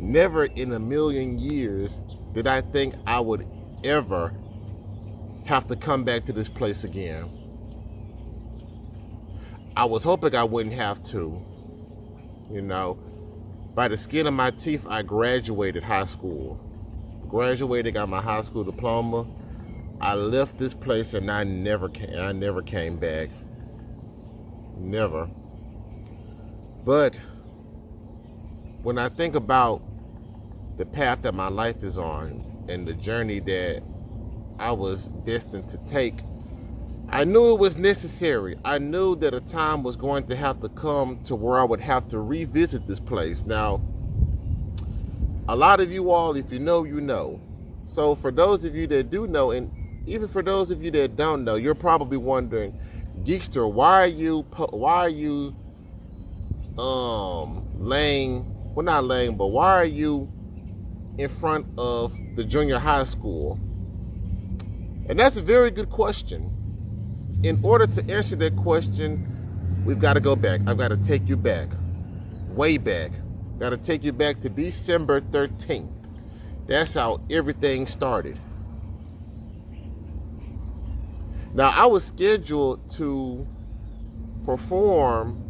never in a million years did I think I would ever have to come back to this place again. I was hoping I wouldn't have to, you know. By the skin of my teeth, I graduated high school. Graduated, got my high school diploma. I left this place and I never came back. Never. But when I think about the path that my life is on and the journey that I was destined to take, I knew it was necessary. I knew that a time was going to have to come to where I would have to revisit this place. Now, a lot of you all, if you know, you know. So for those of you that do know, and even for those of you that don't know, you're probably wondering, Geekster, why are you why are you in front of the junior high school? And that's a very good question. In order to answer that question, we've got to go back. I've got to take you back, way back. Got to take you back to December 13th. That's how everything started. Now, I was scheduled to perform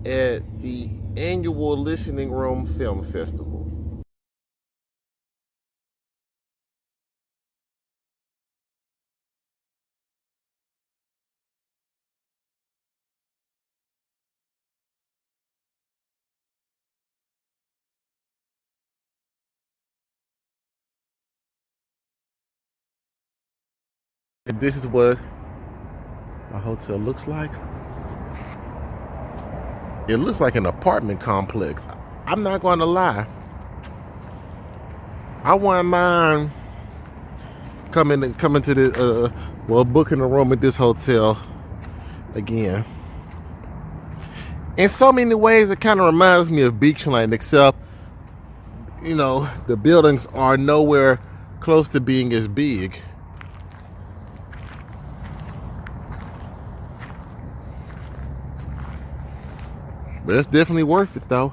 at the annual Listening Room Film Festival. And this is what my hotel looks like. It looks like an apartment complex. I'm not going to lie. I wouldn't mind coming to this, booking a room at this hotel again. In so many ways, it kind of reminds me of Beachland, except, you know, the buildings are nowhere close to being as big. But it's definitely worth it, though.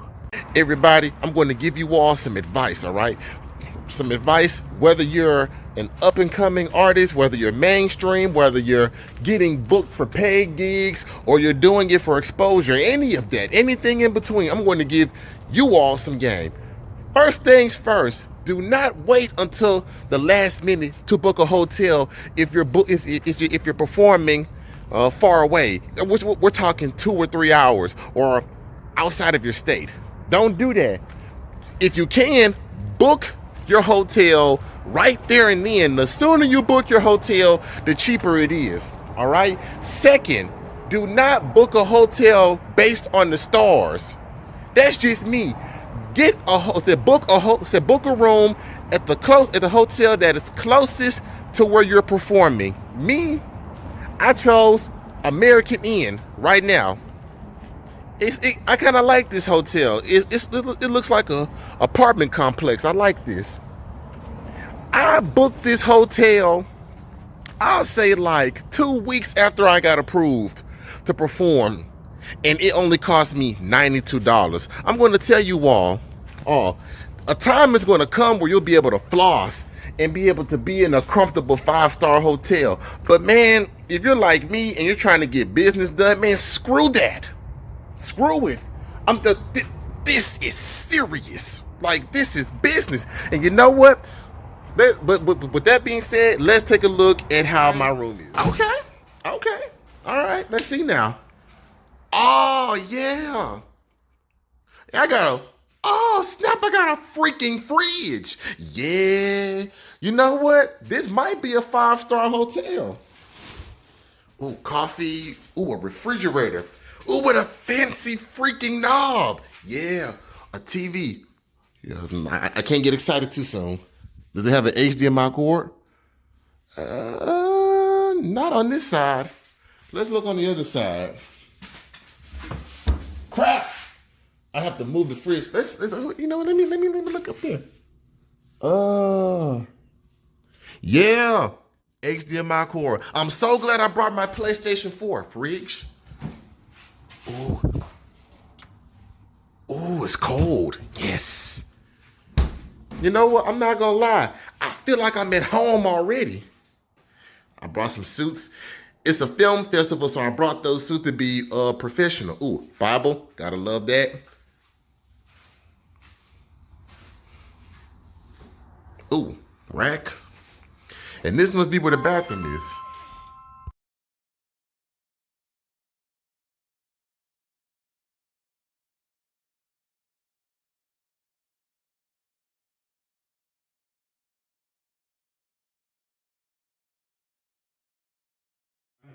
Everybody, I'm going to give you all some advice, all right? Some advice, whether you're an up-and-coming artist, whether you're mainstream, whether you're getting booked for paid gigs, or you're doing it for exposure, any of that, anything in between, I'm going to give you all some game. First things first, do not wait until the last minute to book a hotel if you're performing far away. We're talking 2 or 3 hours, or outside of your state. Don't do that. If you can, book your hotel right there and then. The sooner you book your hotel, the cheaper it is. All right. Second, do not book a hotel based on the stars. That's just me. Book a room at the hotel that is closest to where you're performing. Me, I chose American Inn right now. I kind of like this hotel. It looks like a apartment complex. I like this. I booked this hotel, I'll say like 2 weeks after I got approved to perform, and it only cost me $92. I'm going to tell you all, a time is going to come where you'll be able to floss and be able to be in a comfortable 5-star hotel. But man, if you're like me and you're trying to get business done, man, screw that. Screw it. This is serious. Like, this is business. And you know what? But with that being said, let's take a look at how my room is. Okay. All right. Let's see now. Oh, yeah. Oh, snap, I got a freaking fridge. Yeah. You know what? This might be a 5-star hotel. Ooh, coffee. Ooh, a refrigerator. Ooh, with a fancy freaking knob. Yeah, a TV. Yeah, I can't get excited too soon. Does it have an HDMI cord? Not on this side. Let's look on the other side. Crap! I have to move the fridge. Let's you know what? Let me look up there. Yeah, HDMI cord. I'm so glad I brought my PlayStation 4 fridge. Ooh. Ooh, it's cold. Yes. You know what? I'm not gonna lie. I feel like I'm at home already. I brought some suits. It's a film festival, so I brought those suits to be professional. Ooh, Bible. Gotta love that. Ooh, rack. And this must be where the bathroom is.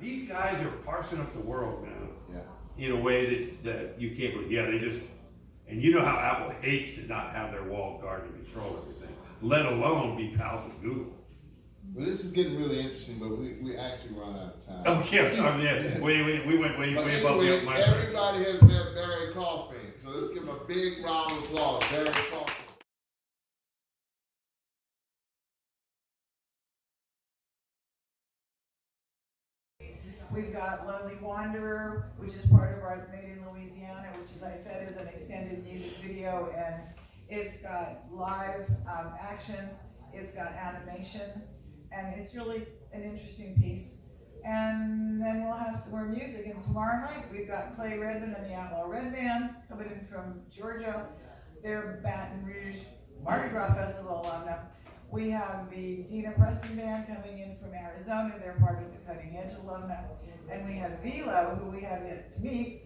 These guys are parsing up the world now. Yeah. In a way that you can't believe. Yeah, they just, and you know how Apple hates to not have their walled garden to control everything, let alone be pals with Google. Well, this is getting really interesting, but we actually run out of time. Oh, yeah, sorry, yeah. We went way above Anyway, my everybody has met Barry Coffin, so let's give him a big round of applause. Barry Coffin. We've got Lonely Wanderer, which is part of our Made in Louisiana, which, as I said, is an extended music video, and it's got live action, it's got animation, and it's really an interesting piece. And then we'll have some more music, and tomorrow night we've got Clay Redmond and the Outlaw Red Band coming in from Georgia. They're Baton Rouge Mardi Gras Festival alumni. We have the Dina Preston Band coming in from Arizona. They're part of the Cutting Edge alumni. And we have Velo, who we have yet to meet,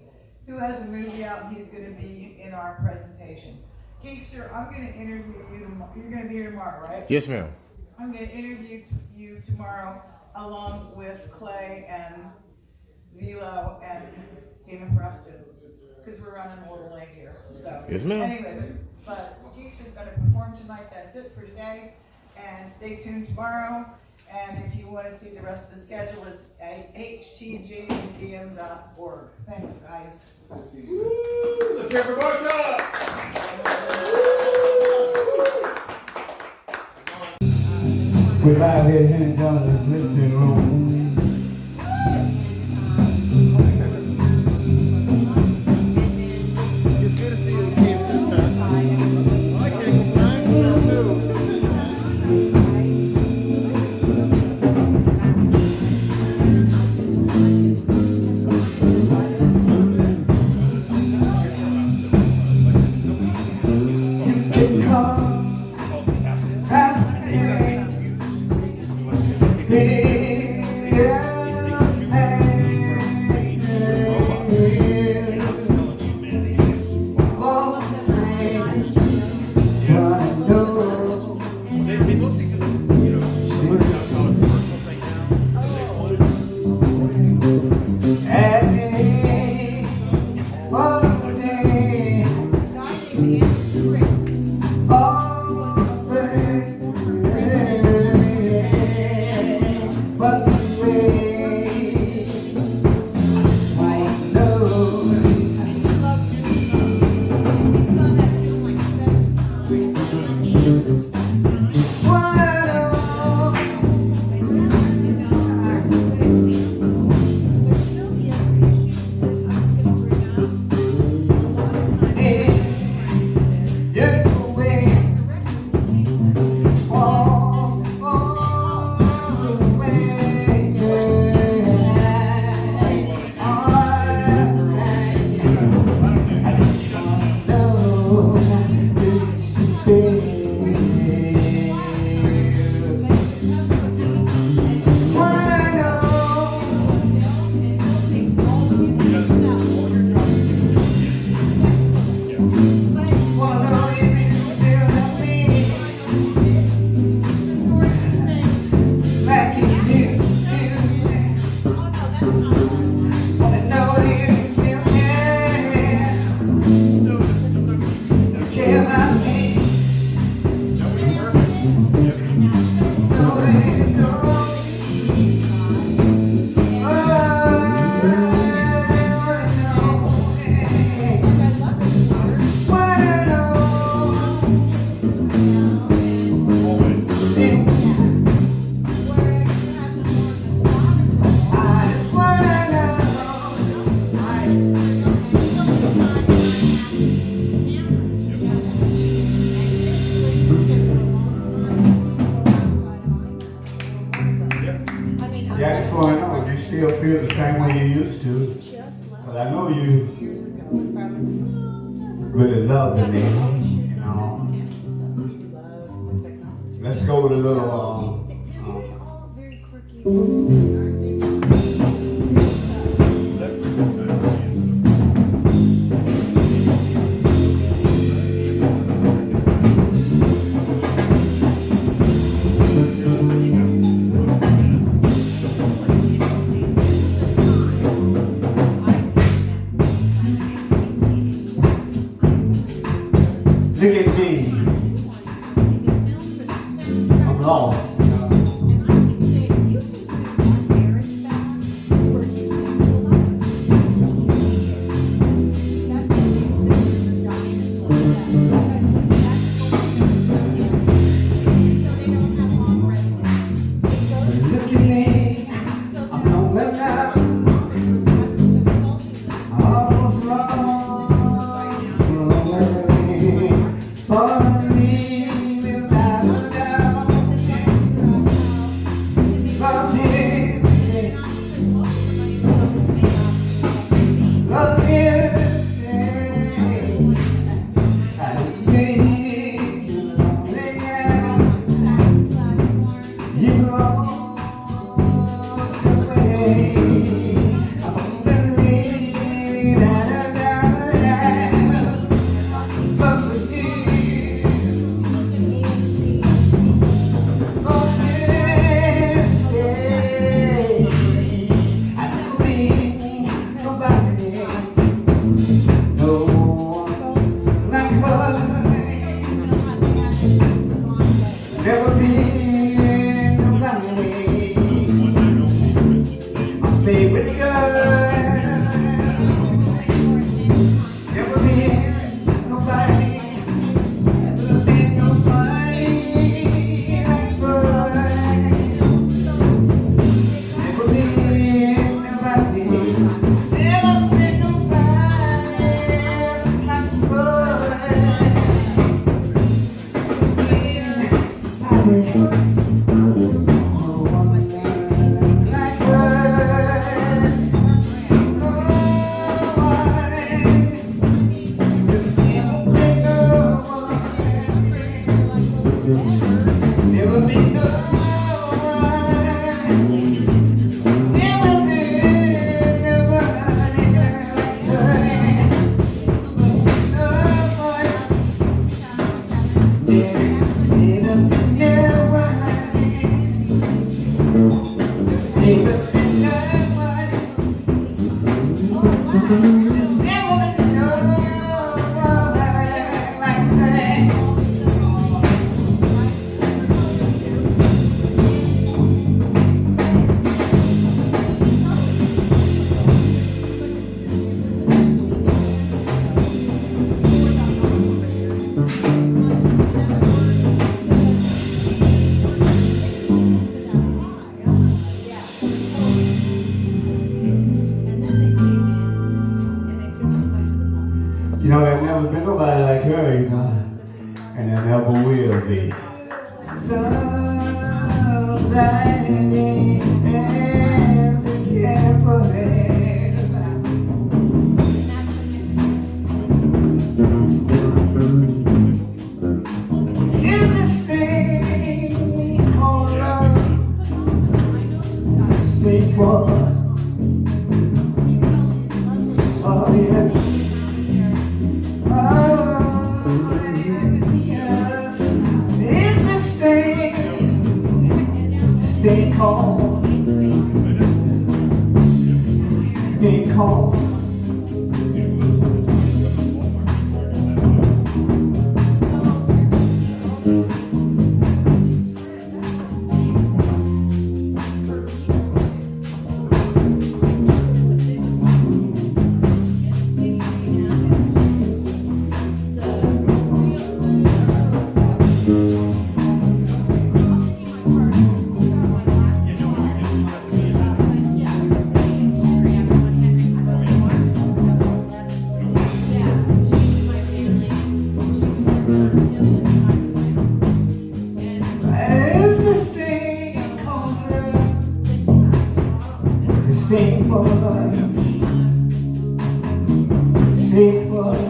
who has a movie out, and he's going to be in our presentation. Geekster, I'm going to interview you tomorrow. You're going to be here tomorrow, right? Yes, ma'am. I'm going to interview you tomorrow along with Clay and Velo and Dina Preston, because we're running a little late here. So Yes, ma'am. Anyway, but Geekster's going to perform tonight. That's it for today. And stay tuned tomorrow. And if you want to see the rest of the schedule, it's at htjmuseum.org. Thanks, guys. Let's hear for Marcia! We're live here in Henry John's listening room. It's good to see you again, sister. I can't complain. You can come happy. still feel the same way you used to. But I know you really love the name, you know. Let's go with a little, look at me. I'm lost. Look at me. I'm nowhere now. Almost lost. For me, without a doubt. Love him. Love him. I need you. You lost your way. I'm believing that but with you, oh yeah, I don't need nobody, no one like her. Never be nobody, my favorite girl. Never be nobody, never be nobody like her. Never be nobody, never be nobody like her. Never be You know, there's never been nobody like her, you know, and there never will be. Oh, yeah. Stay calm. Stay calm. sing for us, sing for us.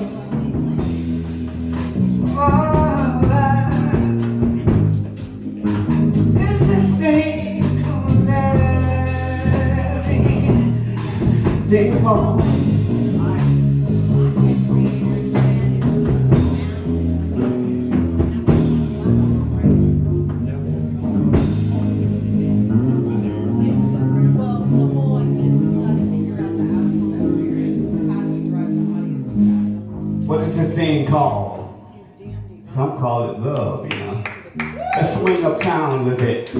It's this thing they call. What is the thing called? Some call it love, you know. Let's swing uptown a little bit.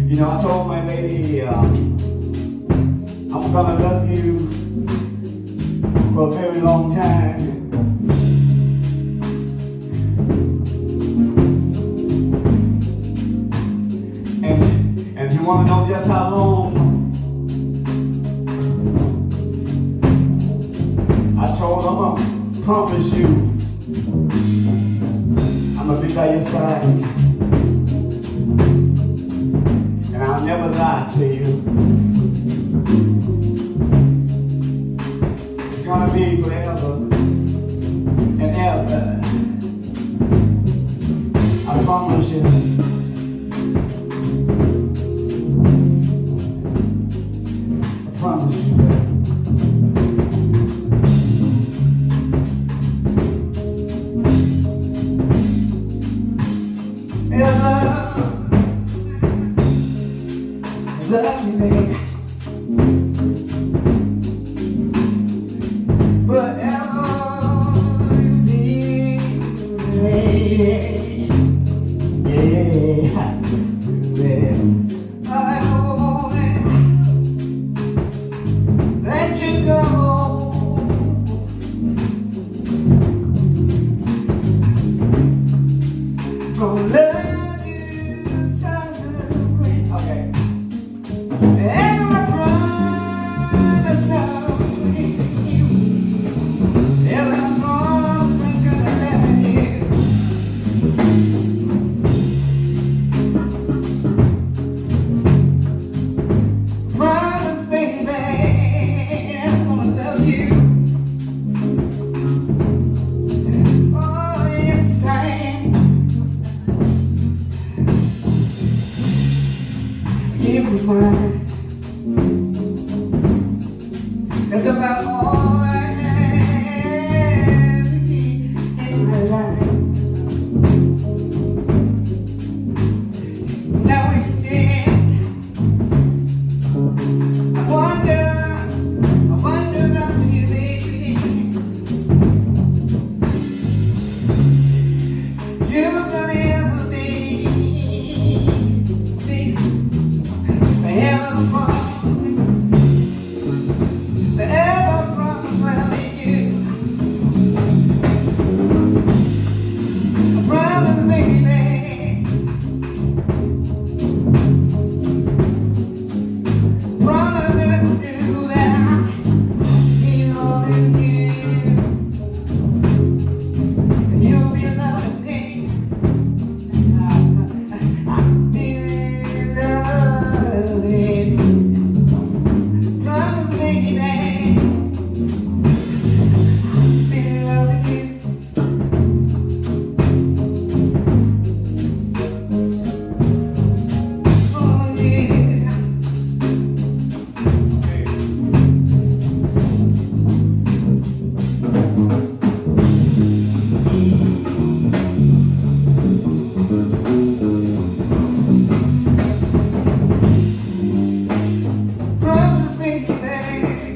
You know, I told my lady, I'm gonna love you for a very long time. And you wanna know just how long? I told her I'm gonna promise you I'm gonna be by your side. And I'll never lie to you. gonna be forever and ever. I promise you. I promise you. Love you, baby. Whatever you need, yeah. I won't let you go. Gonna love you, okay. And I promise love you. And I promise I'm gonna love you. Promise, baby, I'm gonna love you. Oh, yes, I am. Give me mine. That's about all I have in my life. Now it's dead. I wonder about you, baby. You're gonna ever be forever from you. I promise, baby. Promise to do that. Be loving you, and you'll be loving me. I'll be loving. Promise, baby. Be loving you. Oh yeah. Promise, baby.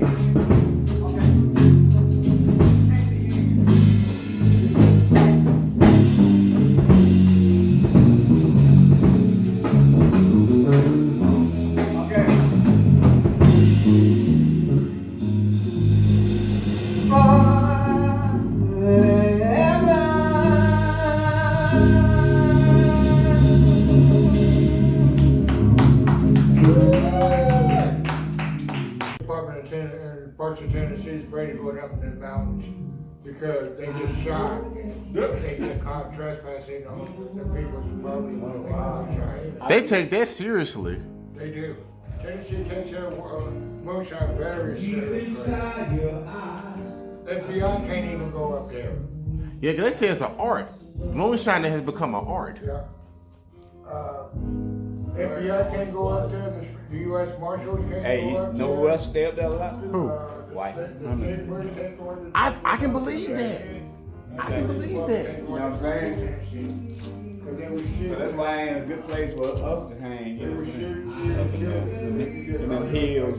Department of in parts of Tennessee is afraid of going up in the mountains because they get shot. They get caught trespassing on the people's property. They take that seriously. They do. Tennessee takes their moonshine very seriously. FBI can't even go up there. Yeah, 'cause they say it's an art. Moonshining has become an art. Yeah. FBI can't go up there. The U.S. Marshals can't Hey, go up you know there. who else stay up there a lot too? Who? White. I can believe that. I can believe that. You know what I'm saying? So that's why I ain't a good place for us to hang. You know what I'm saying? In them hills.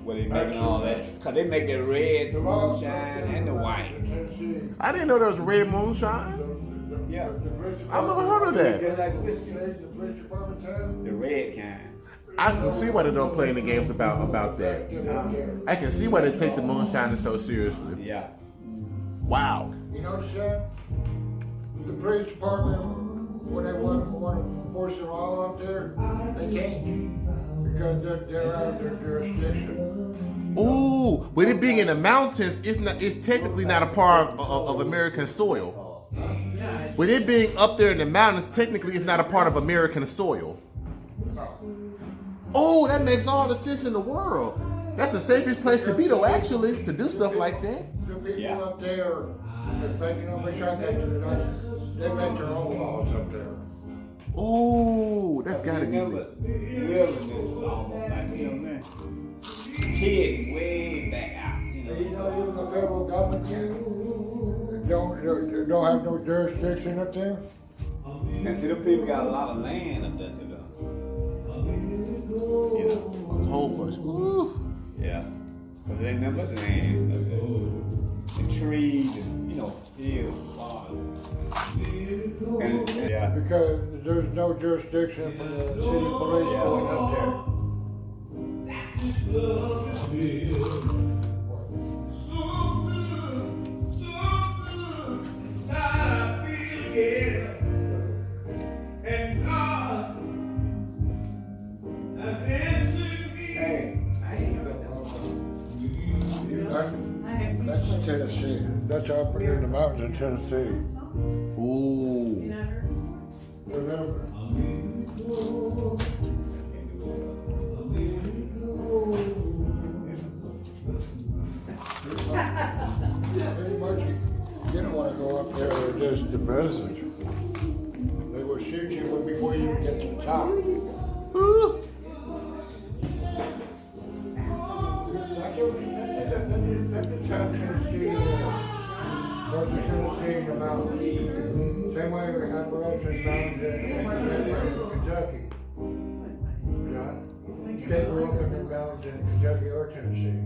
Where they making all that. Cause they make the red moonshine and the white. I didn't know there was red moonshine. Yeah. I've never heard of that. Just like whiskey. The red kind. I can see why they don't play any games about that. I can see why they take the moonshine so seriously. Yeah. Wow. You notice that? The police department, when they want to force the law up there, they can't. Because they're out of their jurisdiction. Ooh, with it being in the mountains, it's technically not a part of American soil. With it being up there in the mountains, technically it's not a part of American soil. Oh, that makes all the sense in the world. That's the safest place to be, though, actually, to do stuff like that. The people Yeah. up there that's making them a shot, they make their own laws up there. Oh, that's gotta be Remember, lit. wilderness almost like, you know what I mean? Kid way back out, you know. You know, even the federal government don't have no jurisdiction up there. And see, them people got a lot of land up there too, though. You know? A whole bunch. Ooh. Yeah. But they never the land up there. The trees and, you know, hills, farms. And it's, yeah. Because there's no jurisdiction for the city police going up there. That's Tennessee. That's up in the mountains of Tennessee. Ooh. Remember? Pretty much, you don't want to go up there with just the president. They will shoot you before you get to the top. Ooh. Tennessee, the mountains. Same way we have Appalachian mountains in Kentucky. Yeah. You can't go up in the mountains in Kentucky or Tennessee.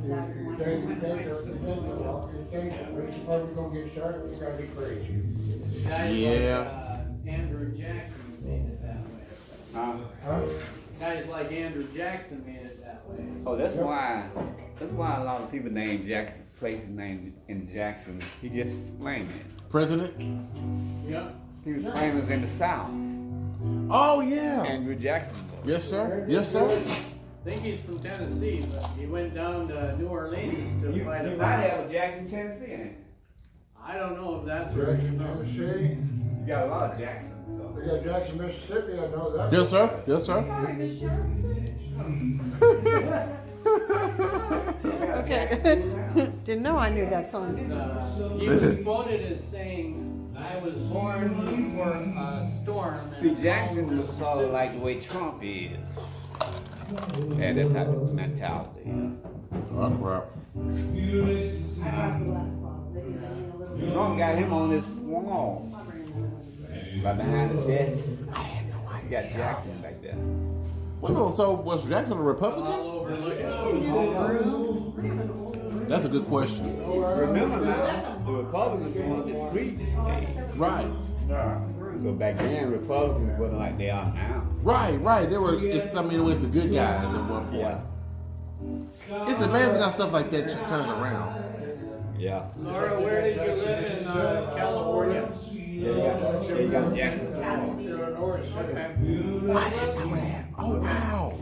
You think it's probably gonna get started, you gotta be crazy. Yeah. Andrew Jackson made it that way. Huh? Guys like Andrew Jackson made it that way. Oh, that's why a lot of people named Jackson, places named in Jackson. He just explained it. President? Yeah. He was famous in the South. Oh, yeah. Andrew Jackson. Yes, sir. Yes, sir. I think he's from Tennessee, but he went down to New Orleans to fight a You might battle. have a Jackson, Tennessee in it. I don't know if that's right. Jackson, Tennessee. You got a lot of Jacksons. So. We got Jackson, Mississippi, I know that. Yes, sir. Yes, sir. Okay. Didn't know I knew that song. He was quoted as saying, "I was born for a storm." and See, a Jackson calm was sort of like the way Trump is. Yeah, that type of mentality. Oh, crap. Trump got him on this wall. Right behind the desk. You got Jackson back there. Wait a minute, so was Jackson a all Republican? over looking. That's a good question. Remember now, the Republicans wanted free the state. Right. So back then, Republicans wasn't like they are now. Right. There were, it's, I mean, it was the good guys at one point. Yeah. It's amazing how stuff like that turns around. Yeah. Laura, where did you live in California? Yeah, you got Jackson. Illinois, Okay. I didn't know that. Oh, wow.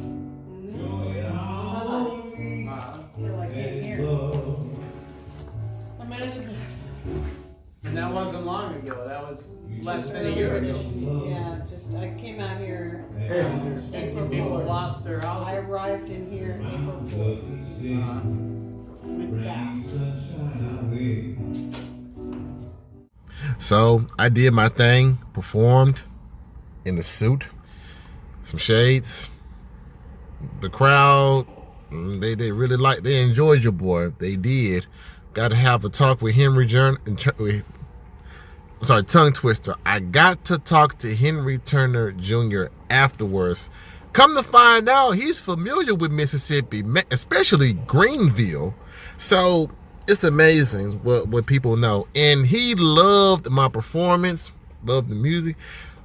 And that wasn't long ago. That was less than a year ago. Yeah, just, I came out here Fifty people lost their house. I arrived in here April 4th. Went south. So I did my thing, performed in the suit, some shades. The crowd, they really they enjoyed your boy. They did. Got to have a talk with Henry tongue twister. I got to talk to Henry Turner Jr. afterwards. Come to find out, he's familiar with Mississippi, especially Greenville. So it's amazing what people know. And he loved my performance, loved the music.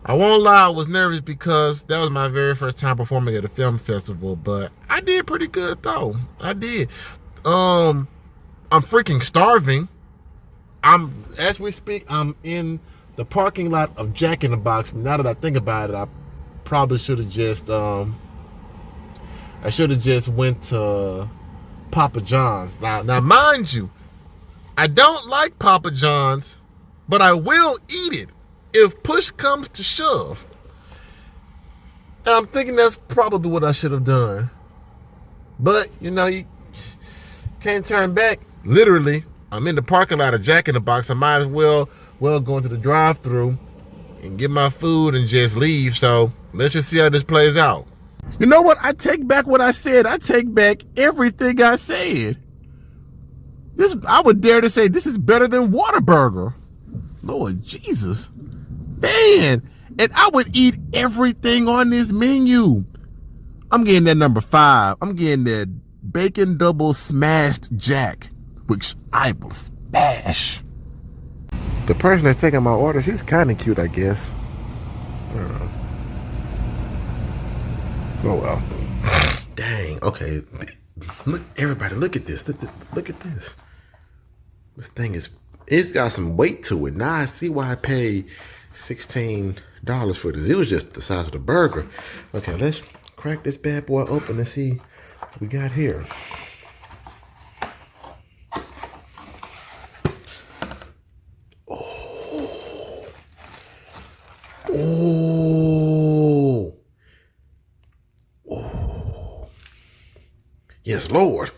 I won't lie, I was nervous because that was my very first time performing at a film festival, but I did pretty good though. I did. I'm freaking starving. As we speak, I'm in the parking lot of Jack in the Box. Now that I think about it, I probably should have just went to Papa John's. Now mind you, I don't like Papa John's, but I will eat it if push comes to shove. And I'm thinking that's probably what I should have done. But, you know, you can't turn back. Literally, I'm in the parking lot of Jack in the Box. I might as well go into the drive-thru and get my food and just leave. So let's just see how this plays out. You know what? I take back what I said. I take back everything I said. I would dare to say this is better than Whataburger. Lord Jesus. Man. And I would eat everything on this menu. I'm getting that number 5. I'm getting that bacon double smashed jack, which I will smash. The person that's taking my order, she's kind of cute, I guess. Oh well. Dang. Okay. Look, everybody, look at this. Look at this. This thing it's got some weight to it. Now I see why I paid $16 for this. It was just the size of the burger. Okay, let's crack this bad boy open and see what we got here. Oh. Yes, Lord.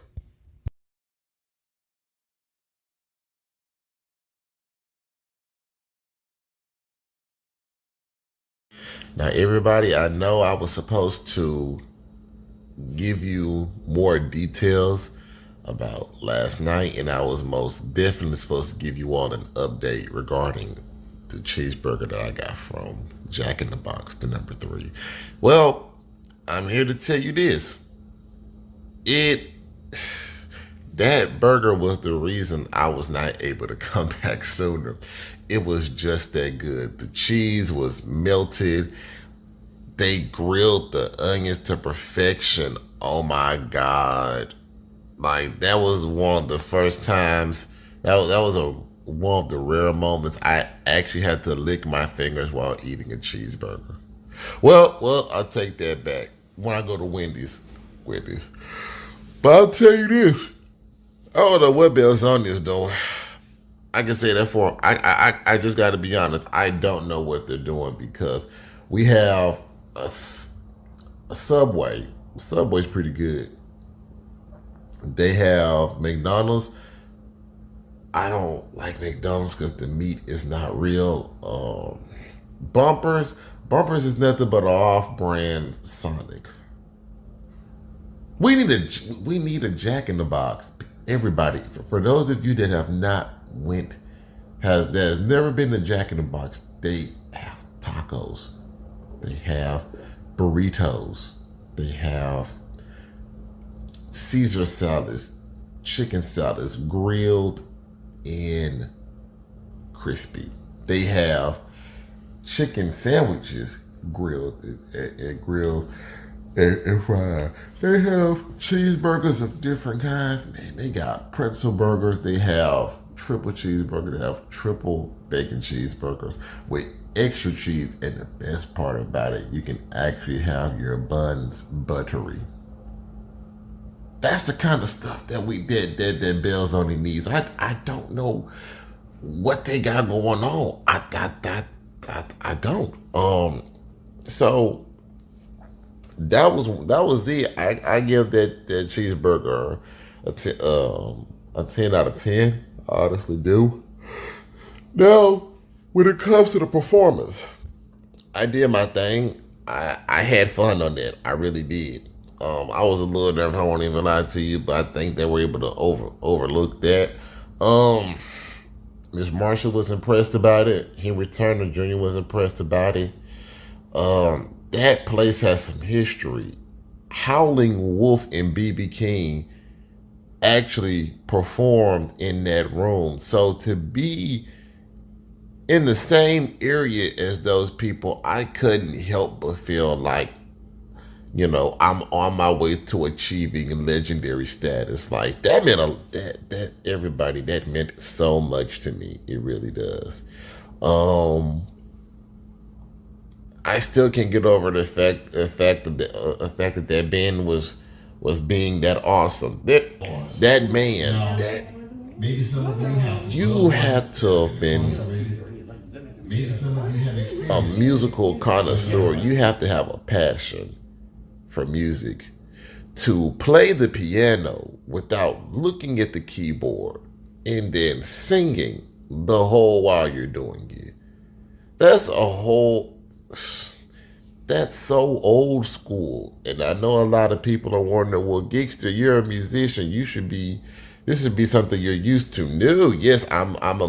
Now, everybody, I know I was supposed to give you more details about last night, and I was most definitely supposed to give you all an update regarding the cheeseburger that I got from Jack in the Box, the number 3. Well, I'm here to tell you this. That burger was the reason I was not able to come back sooner. It was just that good. The cheese was melted. They grilled the onions to perfection. Oh my God. Like, that was one of the first times, that was one of the rare moments I actually had to lick my fingers while eating a cheeseburger. Well, I'll take that back when I go to Wendy's. But I'll tell you this, I don't know what Belzoni is doing. I can say that for him. I just got to be honest. I don't know what they're doing, because we have a Subway. Subway's pretty good. They have McDonald's. I don't like McDonald's because the meat is not real. Bumpers is nothing but an off-brand Sonic. We need a Jack in the Box. Everybody, for those of you that have not there's never been a Jack in the Box, they have tacos, they have burritos, they have Caesar salads, chicken salads, grilled and crispy. They have chicken sandwiches, grilled and fried. They have cheeseburgers of different kinds. Man, they got pretzel burgers. They have triple cheeseburgers. They have triple bacon cheeseburgers with extra cheese. And the best part about it, you can actually have your buns buttery. That's the kind of stuff that that Belzoni needs. I don't know what they got going on. I don't. So that was it. I give that cheeseburger a 10 out of 10. I honestly do. Now, when it comes to the performance, I did my thing. I had fun on that. I really did. I was a little nervous. I won't even lie to you, but I think they were able to overlook that. Miss Marcia was impressed about it. Henry Turner Jr. was impressed about it. That place has some history. Howling Wolf and B.B. King actually performed in that room. So to be in the same area as those people, I couldn't help but feel like, you know, I'm on my way to achieving legendary status. Like, that meant that everybody, that meant so much to me. It really does. I still can't get over the fact that band was being that awesome. That man, Maybe some of you have you have to have been maybe some of you have experienced a musical connoisseur. You have to have a passion for music to play the piano without looking at the keyboard and then singing the whole while you're doing it. That's so old school. And I know a lot of people are wondering, well, Geekster, you're a musician. This should be something you're used to. No, yes, I'm a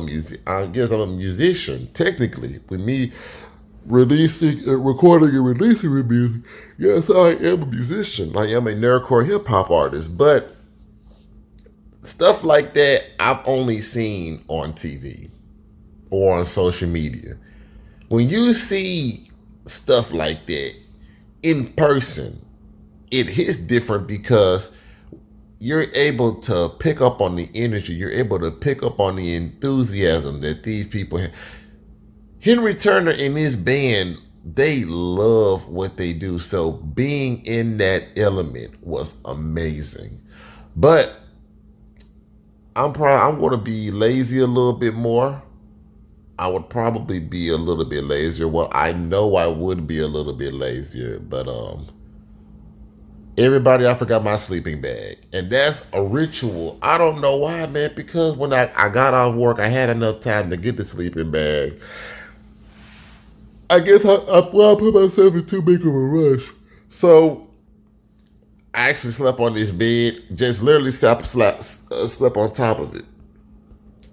musician, technically. With me recording and releasing the music, yes, I am a musician. I am a nerdcore hip hop artist. But stuff like that, I've only seen on TV or on social media. When you see stuff like that in person, it hits different because you're able to pick up on the energy. You're able to pick up on the enthusiasm that these people have. Henry Turner and his band, they love what they do. So being in that element was amazing. But I'm going to be lazy a little bit more. I would probably be a little bit lazier. Well, I know I would be a little bit lazier, but everybody, I forgot my sleeping bag. And that's a ritual. I don't know why, man, because when I got off work, I had enough time to get the sleeping bag. I guess I put myself in too big of a rush. So I actually slept on this bed, just literally slept on top of it.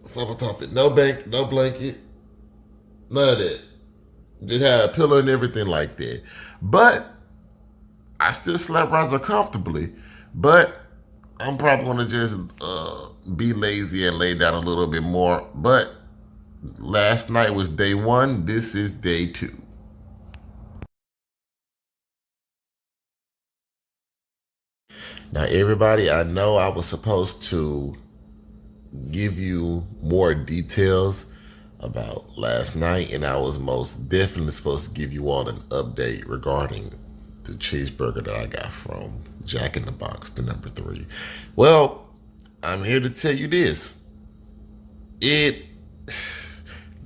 Slept on top of it. No blanket, none of that. Just had a pillow and everything like that. But I still slept rather comfortably. But I'm probably going to just be lazy and lay down a little bit more. But last night was day 1. This is day 2. Now, everybody, I know I was supposed to give you more details about last night, and I was most definitely supposed to give you all an update regarding the cheeseburger that I got from Jack in the Box, the number 3. Well, I'm here to tell you this.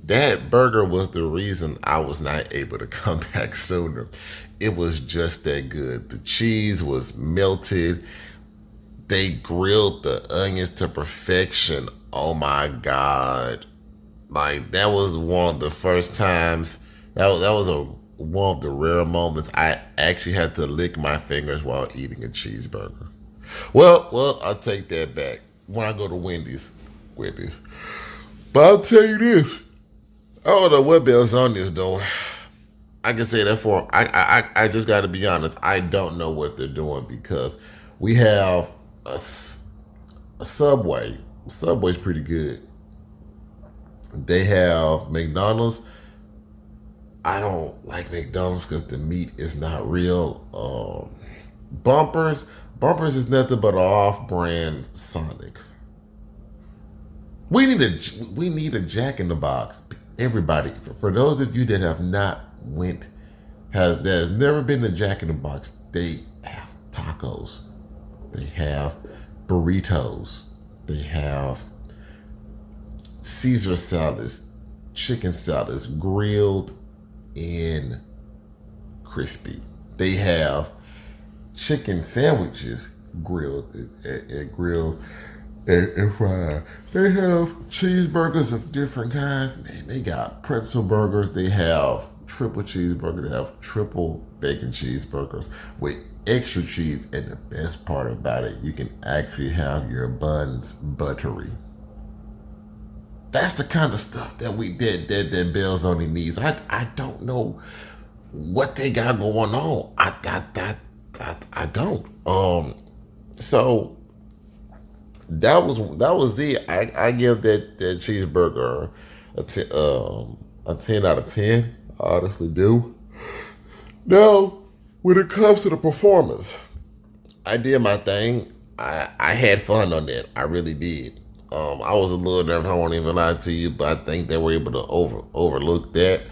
That burger was the reason I was not able to come back sooner. It was just that good. The cheese was melted. They grilled the onions to perfection. Oh my God. Like, that was one of the first times, that was one of the rare moments I actually had to lick my fingers while eating a cheeseburger. Well, I'll take that back when I go to Wendy's. But I'll tell you this. I don't know what Belzoni is doing. I can say that for I just got to be honest. I don't know what they're doing because we have a Subway. Subway's pretty good. They have McDonald's. I don't like McDonald's because the meat is not real. Bumpers is nothing but an off-brand Sonic. We need a Jack in the Box. Everybody, for those of you that have not there's never been a Jack in the Box, they have tacos, they have burritos, they have Caesar salads, chicken salads, grilled and crispy. They have chicken sandwiches, grilled and fried. They have cheeseburgers of different kinds. Man, they got pretzel burgers. They have triple cheeseburgers. They have triple bacon cheeseburgers with extra cheese. And the best part about it, you can actually have your buns buttery. That's the kind of stuff that that Belzoni needs. I don't know what they got going on. I don't. So that was it. I give that cheeseburger a 10 out of 10. I honestly do. Now, when it comes to the performance, I did my thing. I had fun on that. I really did. I was a little nervous. I won't even lie to you, but I think they were able to overlook that.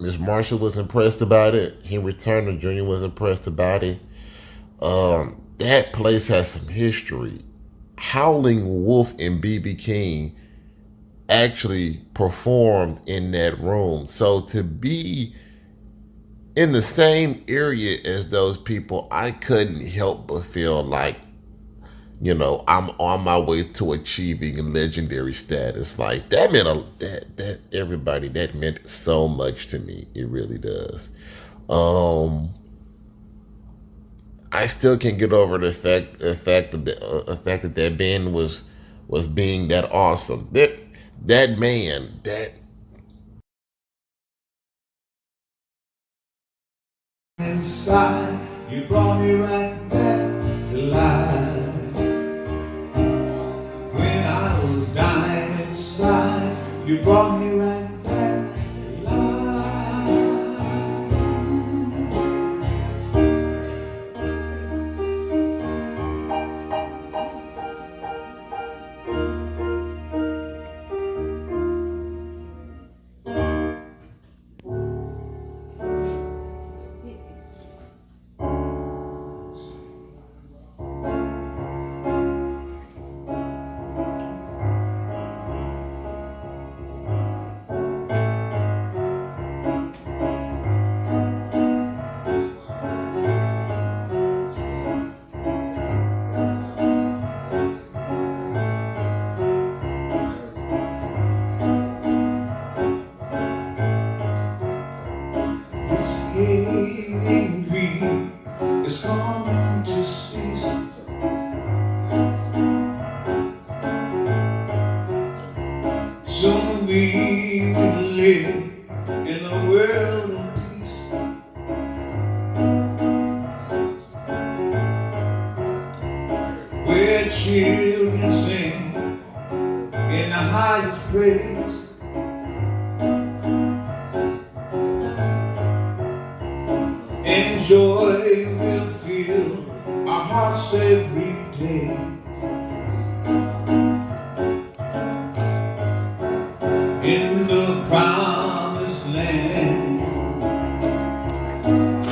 Miss Marcia was impressed about it. Henry Turner Jr. was impressed about it. That place has some history. Howling Wolf and B.B. King actually performed in that room. So to be in the same area as those people, I couldn't help but feel like, you know, I'm on my way to achieving legendary status. Like that meant that everybody, that meant so much to me. It really does. I still can't get over the fact that band was being that awesome. That man, that Inside, you brought me right back to life. When I was dying inside, you brought me right back to life. Angry is coming to cease. Soon we will live in a world of peace, where children sing in the highest praise. And joy will fill our hearts every day. In the promised land,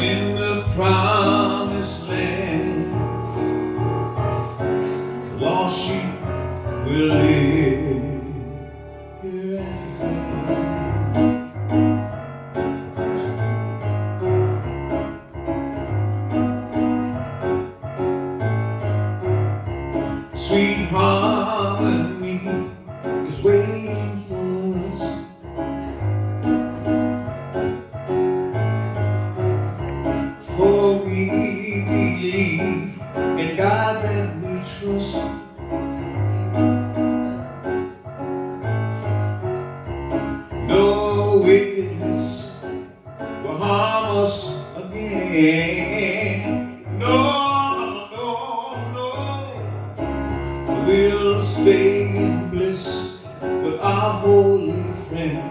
in the promised land, lost sheep will live hereafter. Sweet harmony is waiting for us. For we believe in God that we trust. No wickedness will harm us again. No, no, no. We'll stay in bliss with our holy friend.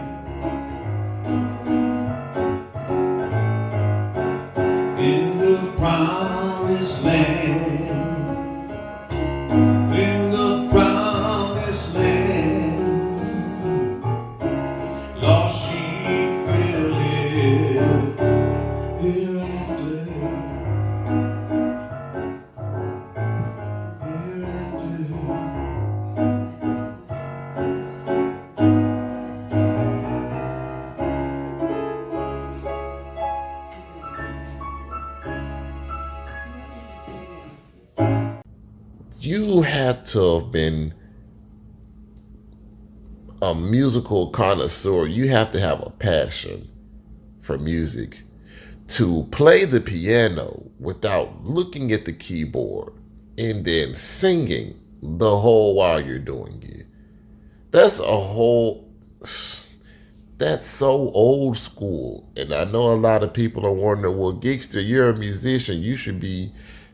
In the promised land, in the promised land, lost sheep will live hereafter. you had to have been a musical connoisseur. You have to have a passion for music to play the piano without looking at the keyboard and then singing the whole while you're doing it. That's that's so old school. And I know a lot of people are wondering, well, Geekster, you're a musician.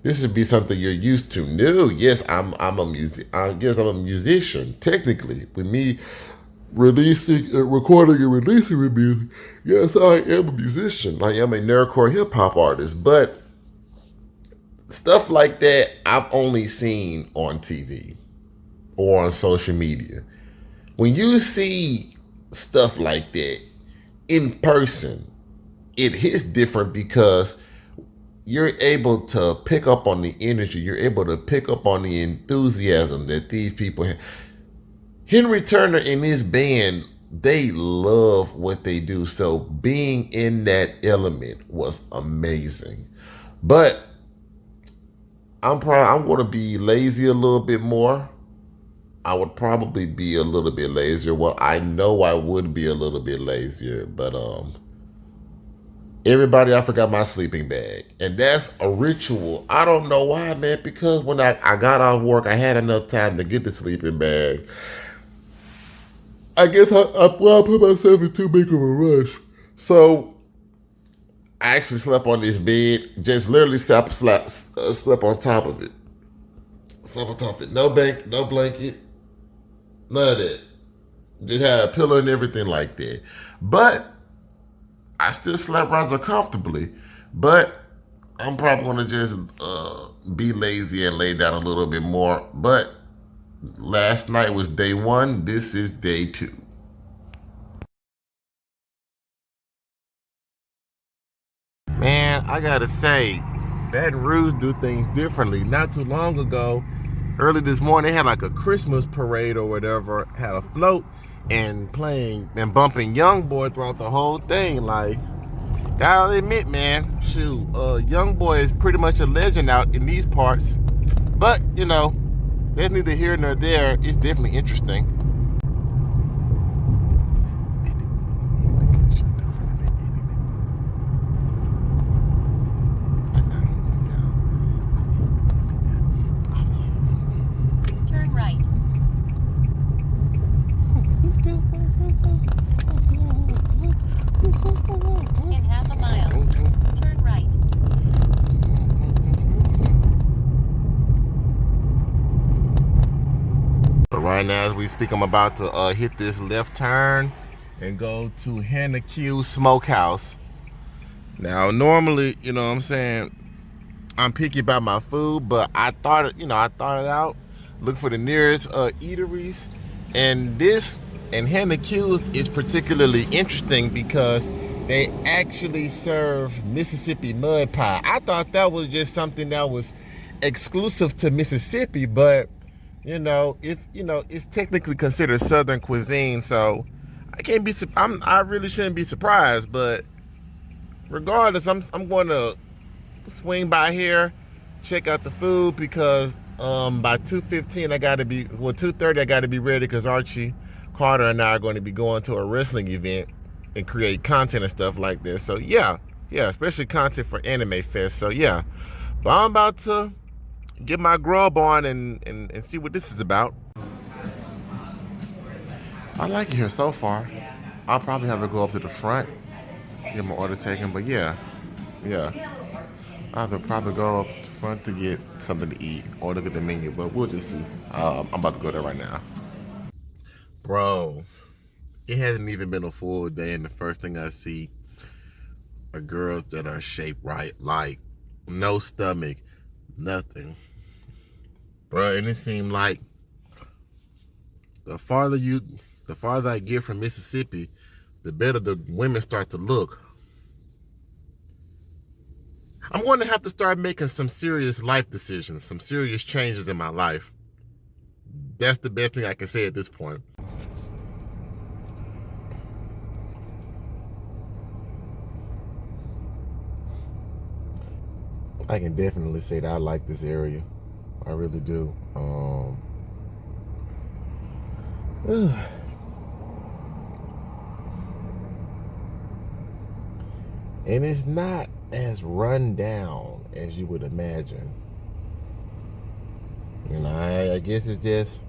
This should be something you're used to. No, yes, I'm a musician, technically. With me recording and releasing the music, yes, I am a musician. I am a nerdcore hip hop artist, but stuff like that I've only seen on TV or on social media. When you see stuff like that in person, it hits different because you're able to pick up on the energy. You're able to pick up on the enthusiasm that these people have. Henry Turner and his band they love what they do. So being in that element was amazing. But I'm going to be lazy a little bit more. I would probably be a little bit lazier. Well, I know I would be a little bit lazier, but everybody, I forgot my sleeping bag. And that's a ritual. I don't know why, man, because when I got off work, I had enough time to get the sleeping bag. I guess I put myself in too big of a rush. So I actually slept on this bed, just literally slept on top of it. Slept on top of it. No blanket, none of that. Just had a pillow and everything like that. But I still slept rather comfortably. But I'm probably gonna just be lazy and lay down a little bit more. But last night was day 1. This is day 2. Man, I gotta say, Baton Rouge do things differently. Not too long ago, early this morning, they had like a Christmas parade or whatever, had a float and playing and bumping Young Boy throughout the whole thing. Like, gotta admit, man, shoot, Young Boy is pretty much a legend out in these parts. But, you know, there's neither here nor there. It's definitely interesting. Turn right. In half a mile, turn right. But right now, as we speak, I'm about to hit this left turn and go to Hannah Q Smokehouse. Now, normally, you know what I'm saying, I'm picky about my food, but I thought it out. Look for the nearest eateries. And this, and Hannah Q's is particularly interesting because they actually serve Mississippi mud pie. I thought that was just something that was exclusive to Mississippi, but it's technically considered Southern cuisine, so I really shouldn't be surprised. But regardless, I'm going to swing by here, check out the food, because by 2:15 2:30 I gotta be ready, because Archie Carter and I are going to be going to a wrestling event and create content and stuff like this. So yeah, especially content for Anime Fest. So yeah, but I'm about to get my grub on and see what this is about. I like it here so far. I'll probably have to go up to the front, get my order taken, but yeah. I could probably go up to the front to get something to eat or look at the menu, but we'll just see. I'm about to go there right now. Bro, it hasn't even been a full day, and the first thing I see are girls that are shaped right, like no stomach, nothing. Bro, and it seemed like the farther I get from Mississippi, the better the women start to look. I'm going to have to start making some serious life decisions, some serious changes in my life. That's the best thing I can say at this point. I can definitely say that I like this area. I really do. And it's not as run down as you would imagine. I guess it's just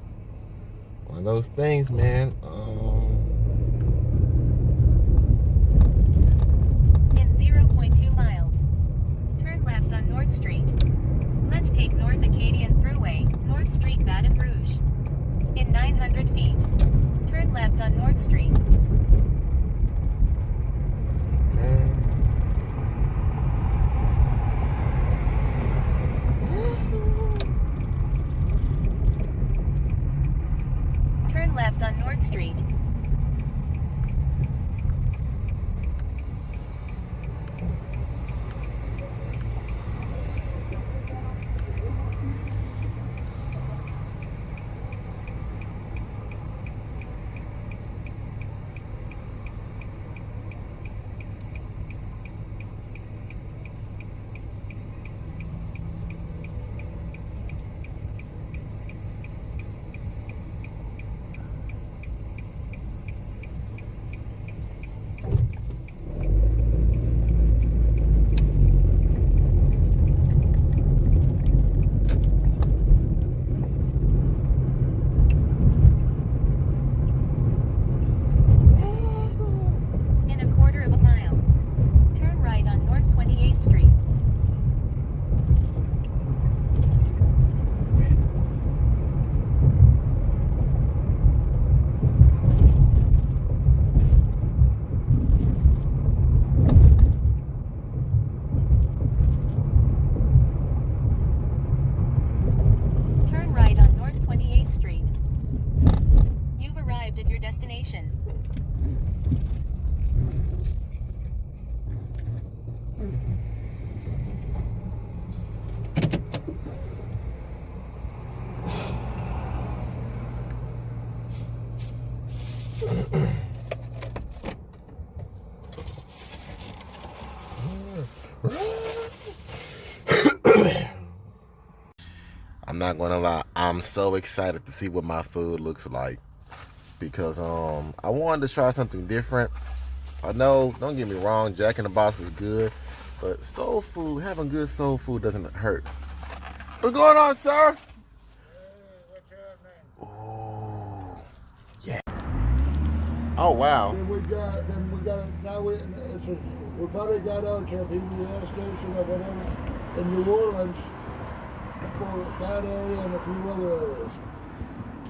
one of those things, man. In 0.2 miles, turn left on North Street. Let's take North Acadian Thruway, North Street, Baton Rouge. In 900 feet, turn left on North Street. Turn left on North Street. arrived at your destination. I'm not gonna lie, I'm so excited to see what my food looks like because I wanted to try something different. I know, don't get me wrong, Jack in the Box was good, but soul food, having good soul food doesn't hurt. What's going on, sir? Oh, yeah. Oh wow. Then we got, now we probably got out to a PBS station or whatever in New Orleans for that area and a few other areas.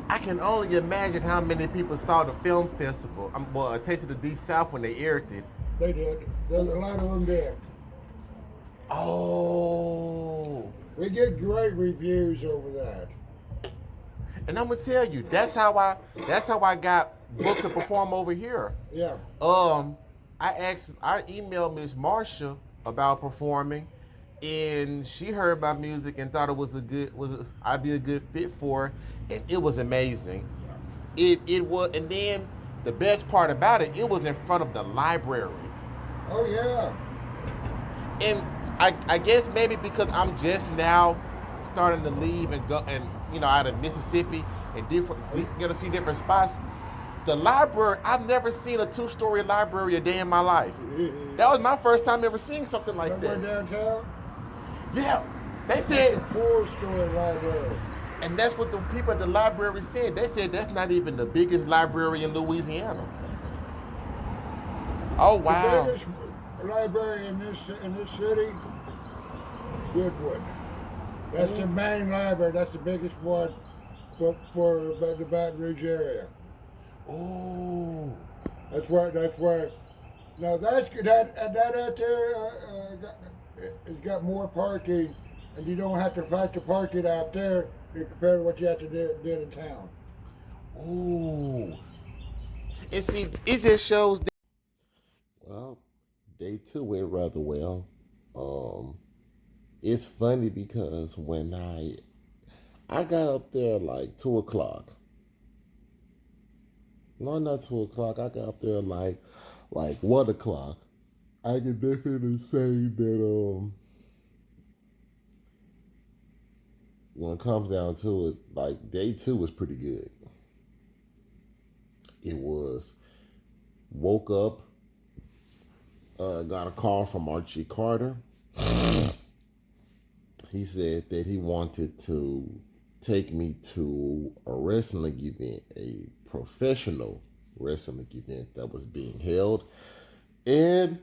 I can only imagine how many people saw the film festival, A Taste of the Deep South, when they aired it. They did. There's a lot of them did. Oh. We get great reviews over that. And I'm gonna tell you, that's how I got booked to perform over here. Yeah. I emailed Miss Marcia about performing, and she heard my music and thought it was I'd be a good fit for it, and it was amazing. It was, and then the best part about it, it was in front of the library. Oh yeah. And I guess maybe because I'm just now starting to leave and go and out of Mississippi and see different spots. The library, I've never seen a 2-story library a day in my life. That was my first time ever seeing something like that. Downtown? Yeah. They said It's a 4-story library. And that's what the people at the library said. They said that's not even the biggest library in Louisiana. Oh wow. The biggest library in this city, Goodwood. That's the main library. That's the biggest one for the Baton Rouge area. Oh. That's where. Now that out there it's got more parking, and you don't have to fight to park it out there compared to what you have to do in town. Ooh. And see, it just shows that. Well, day 2 went rather well. It's funny because when I got up there like 2 o'clock. No, not 2 o'clock. I got up there like 1 o'clock. I can definitely say that when it comes down to it, like day 2 was pretty good. It was woke up, got a call from Archie Carter. He said that he wanted to take me to a wrestling event, a professional wrestling event that was being held. And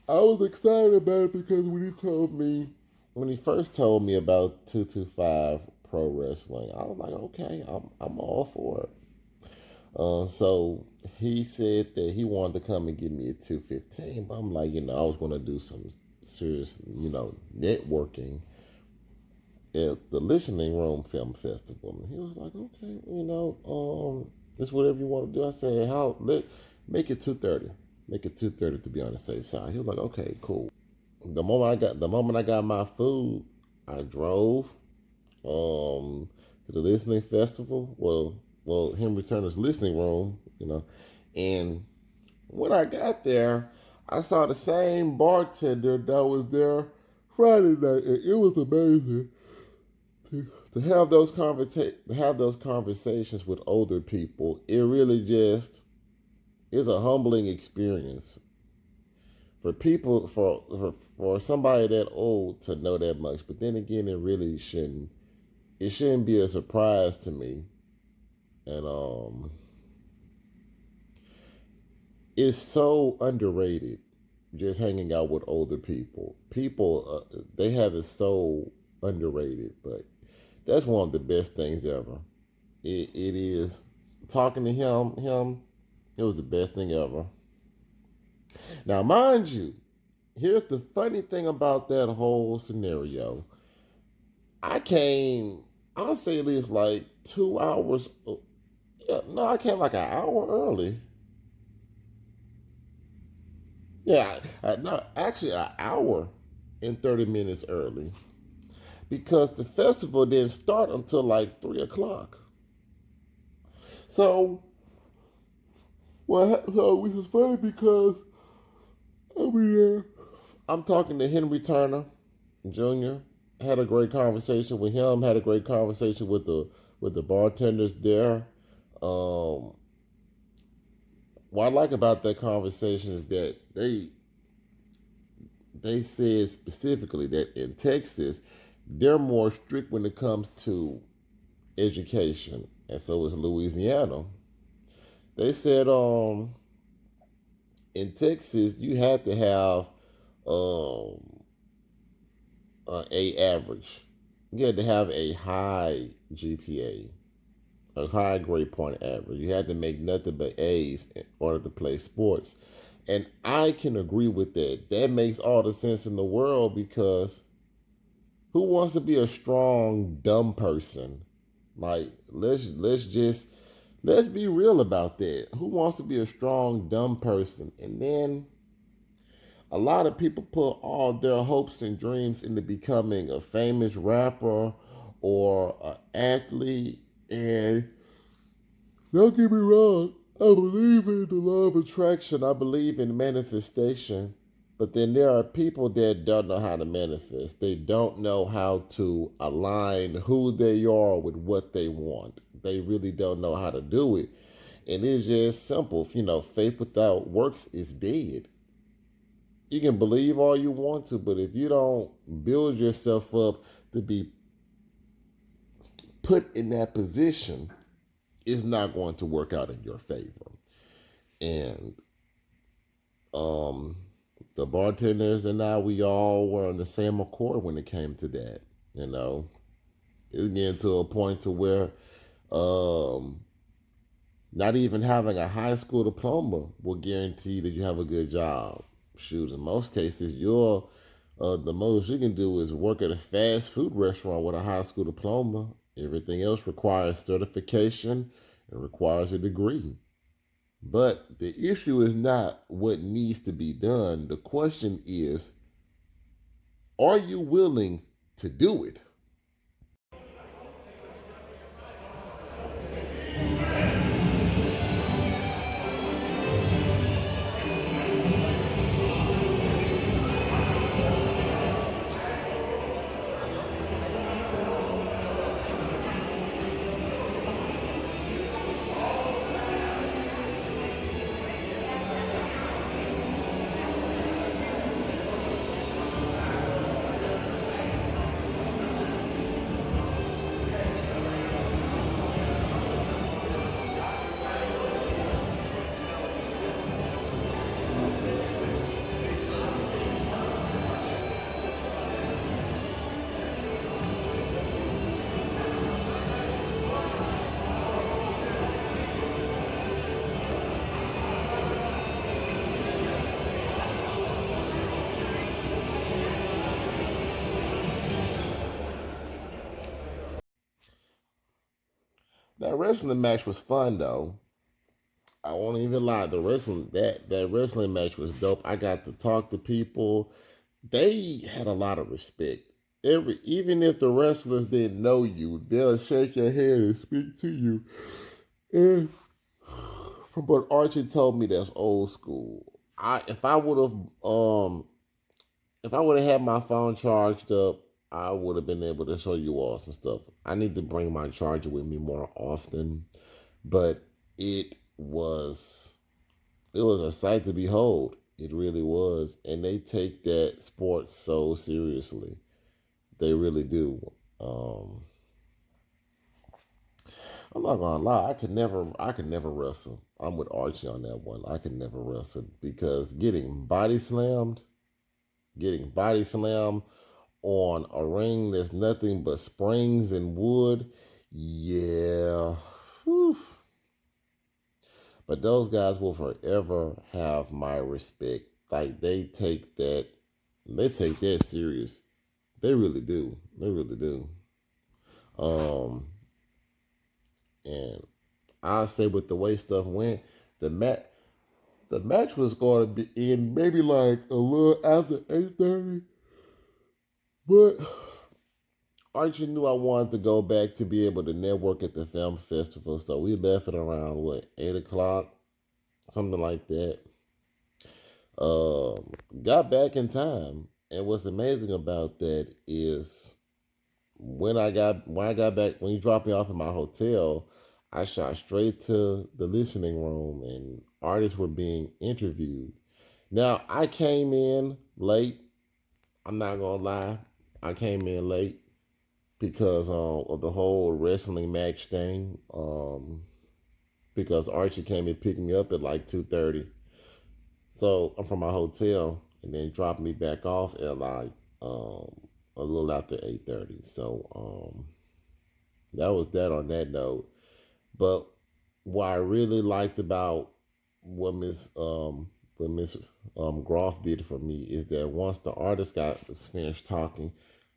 I was excited about it because when he first told me about 225 Pro Wrestling, I was like, okay, I'm all for it. So he said that he wanted to come and give me a 215, but I'm like, I was going to do some serious, networking at the Listening Room Film Festival. And he was like, okay, it's whatever you want to do. I said, make it 230. Make it 230 to be on the safe side. He was like, okay, cool. The moment I got my food, I drove to the listening festival. Well, Henry Turner's listening room, and when I got there, I saw the same bartender that was there Friday night, and it was amazing to have those conversations with older people. It really just is a humbling experience for people, for somebody that old to know that much. But then again, it really shouldn't be a surprise to me. And it's so underrated just hanging out with older people. People, they have it so underrated, but that's one of the best things ever. It is. Talking to him, it was the best thing ever. Now, mind you, here's the funny thing about that whole scenario. I'll say at least like 2 hours Yeah, no, I came like an hour early. Yeah, no, actually an hour and 30 minutes early because the festival didn't start until like 3 o'clock. So, which is funny because I mean, I'm talking to Henry Turner Jr. Had a great conversation with him. Had a great conversation with the bartenders there. Um, what I like about that conversation is that they said specifically that in Texas they're more strict when it comes to education, and so is Louisiana. They said in Texas you had to have um a average. You had to have a high GPA, a high grade point average. You had to make nothing but A's in order to play sports. And I can agree with that. That makes all the sense in the world because who wants to be a strong, dumb person? Like, let's be real about that. Who wants to be a strong, dumb person? And then a lot of people put all their hopes and dreams into becoming a famous rapper or an athlete. And don't get me wrong, I believe in the law of attraction. I believe in manifestation. But then there are people that don't know how to manifest. They don't know how to align who they are with what they want. They really don't know how to do it. And it's just simple. Faith without works is dead. You can believe all you want to, but if you don't build yourself up to be put in that position, it's not going to work out in your favor. And um, the bartenders and I, we all were on the same accord when it came to that. It's getting to a point to where um, not even having a high school diploma will guarantee that you have a good job. Shoot, in most cases, the most you can do is work at a fast food restaurant with a high school diploma. Everything else requires certification and requires a degree. But the issue is not what needs to be done. The question is, are you willing to do it? That wrestling match was fun though. I won't even lie. That wrestling match was dope. I got to talk to people. They had a lot of respect. Even if the wrestlers didn't know you, they'll shake your hand and speak to you. And from what Archie told me, that's old school. I if I would have had my phone charged up, I would have been able to show you all some stuff. I need to bring my charger with me more often, but it was it was a sight to behold. It really was, and they take that sport so seriously. They really do. Um, I'm not gonna lie. I could never wrestle. I'm with Archie on that one. I could never wrestle because getting body slammed on a ring that's nothing but springs and wood. Yeah. Whew. But those guys will forever have my respect. Like they take that serious. They really do. They really do. Um, and I say with the way stuff went, the match was going to be in maybe like a little after 8:30, but Archie knew I wanted to go back to be able to network at the film festival, so we left it around 8 o'clock, something like that. Got back in time, and what's amazing about that is when I got back, when you dropped me off at my hotel, I shot straight to the listening room, and artists were being interviewed. Now I came in late. I'm not gonna lie, I came in late because of the whole wrestling match thing. Because Archie came and picked me up at like 2:30. So I'm from my hotel and then dropped me back off at like a little after 8:30. So that was that on that note. But what I really liked about what Miss Groff did for me is that once the artist got finished talking,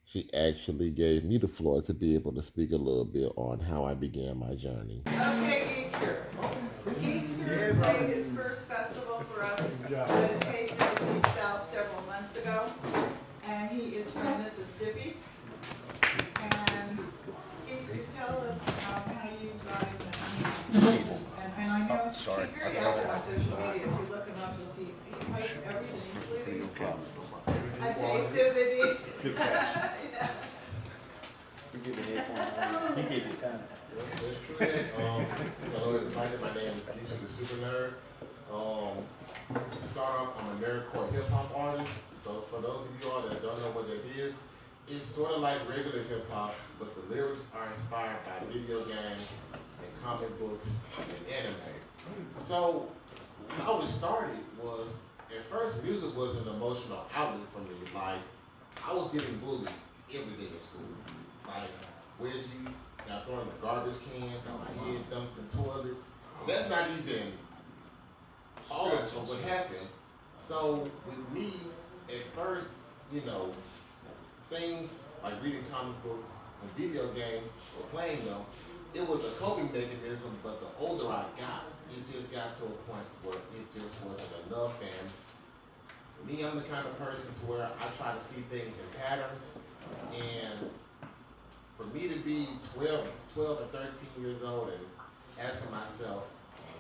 she actually gave me the floor to be able to speak a little bit on how I began my journey. Okay, Geekster. Geekster played his first festival for us at a taste of the Deep South several months ago, and he is from Mississippi. And Geekster, tell us how you got into and I know he's very active on social media. If you look him up, you'll see he posts everything, including a taste of the Deep. Yeah. Hello everybody, my name is Geekster the SuperNerd. To start off, I'm a nerdcore hip hop artist. So for those of you all that don't know what that is, it's sort of like regular hip hop, but the lyrics are inspired by video games and comic books and anime. So how it started was, at first music was an emotional outlet for me. Like, I was getting bullied every day in school. Like, wedgies, got thrown in the garbage cans, got my head dumped in toilets. That's not even all of what happened. So with me, at first, you know, things like reading comic books and video games or playing them, it was a coping mechanism, but the older I got, it just got to a point where it just wasn't enough. And me, I'm the kind of person to where I try to see things in patterns. And for me to be 12 or 13 years old and asking myself,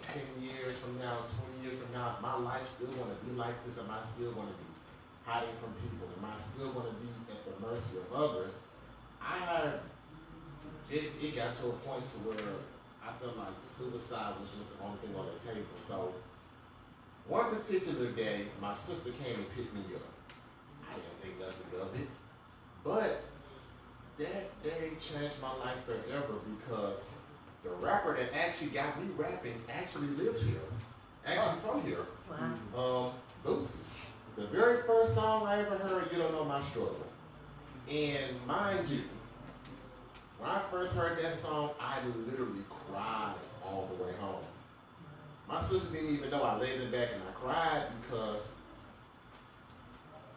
10 years from now, 20 years from now, am my life still going to be like this? Am I still going to be hiding from people? Am I still going to be at the mercy of others? It got to a point to where I felt like suicide was just the only thing on the table. So one particular day, my sister came and picked me up. I didn't think nothing of it, but that day changed my life forever because the rapper that actually got me rapping actually lives here, actually from here. Wow. Boosie. The very first song I ever heard, You Don't Know My Struggle. And mind you, when I first heard that song, I literally cried all the way home. My sister didn't even know. I laid it back and I cried because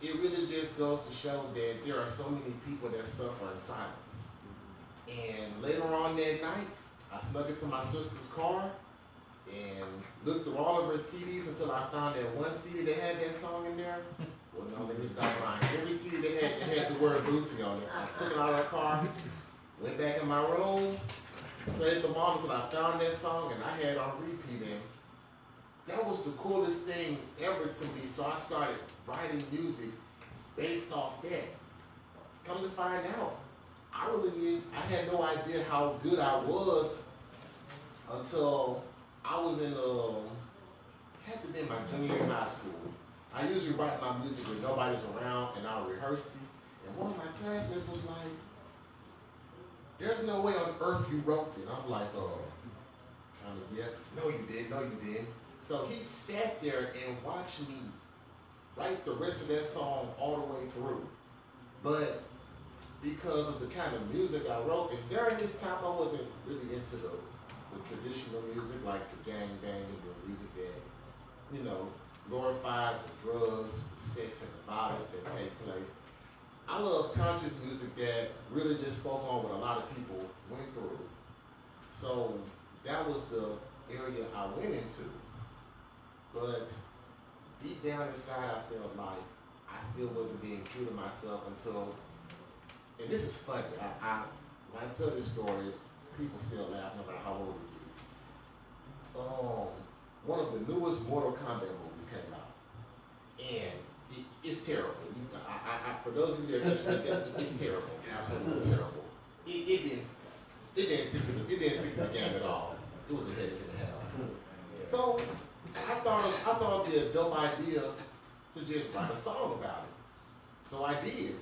it really just goes to show that there are so many people that suffer in silence. And later on that night, I snuck into my sister's car and looked through all of her CDs until I found that one CD that had that song in there. Well, no, let me stop lying. Every CD that had the word Boosie on it. I took it out of her car, went back in my room, played them all until I found that song, and I had it on repeat. And that was the coolest thing ever to me. So I started writing music based off that. Come to find out, I had no idea how good I was until I was in, had to be in my junior year in high school. I usually write my music when nobody's around and I'll rehearse it. And one of my classmates was like, there's no way on earth you wrote it. I'm like, kind of, yeah. No, you didn't. So he sat there and watched me write the rest of that song all the way through. But because of the kind of music I wrote, and during this time I wasn't really into the traditional music, like the gang banging, the music that, you know, glorified the drugs, the sex, and the violence that take place. I love conscious music that really just spoke on what a lot of people went through. So that was the area I went into. But deep down inside, I felt like I still wasn't being true to myself until, and this is funny, when I tell this story, people still laugh no matter how old it is. One of the newest Mortal Kombat movies came out, and it's terrible. For those of you that understand that, it's terrible, absolutely terrible. It didn't stick to the game at all. It was a headache in the hell. So I thought it'd be a dope idea to just write a song about it. So I did,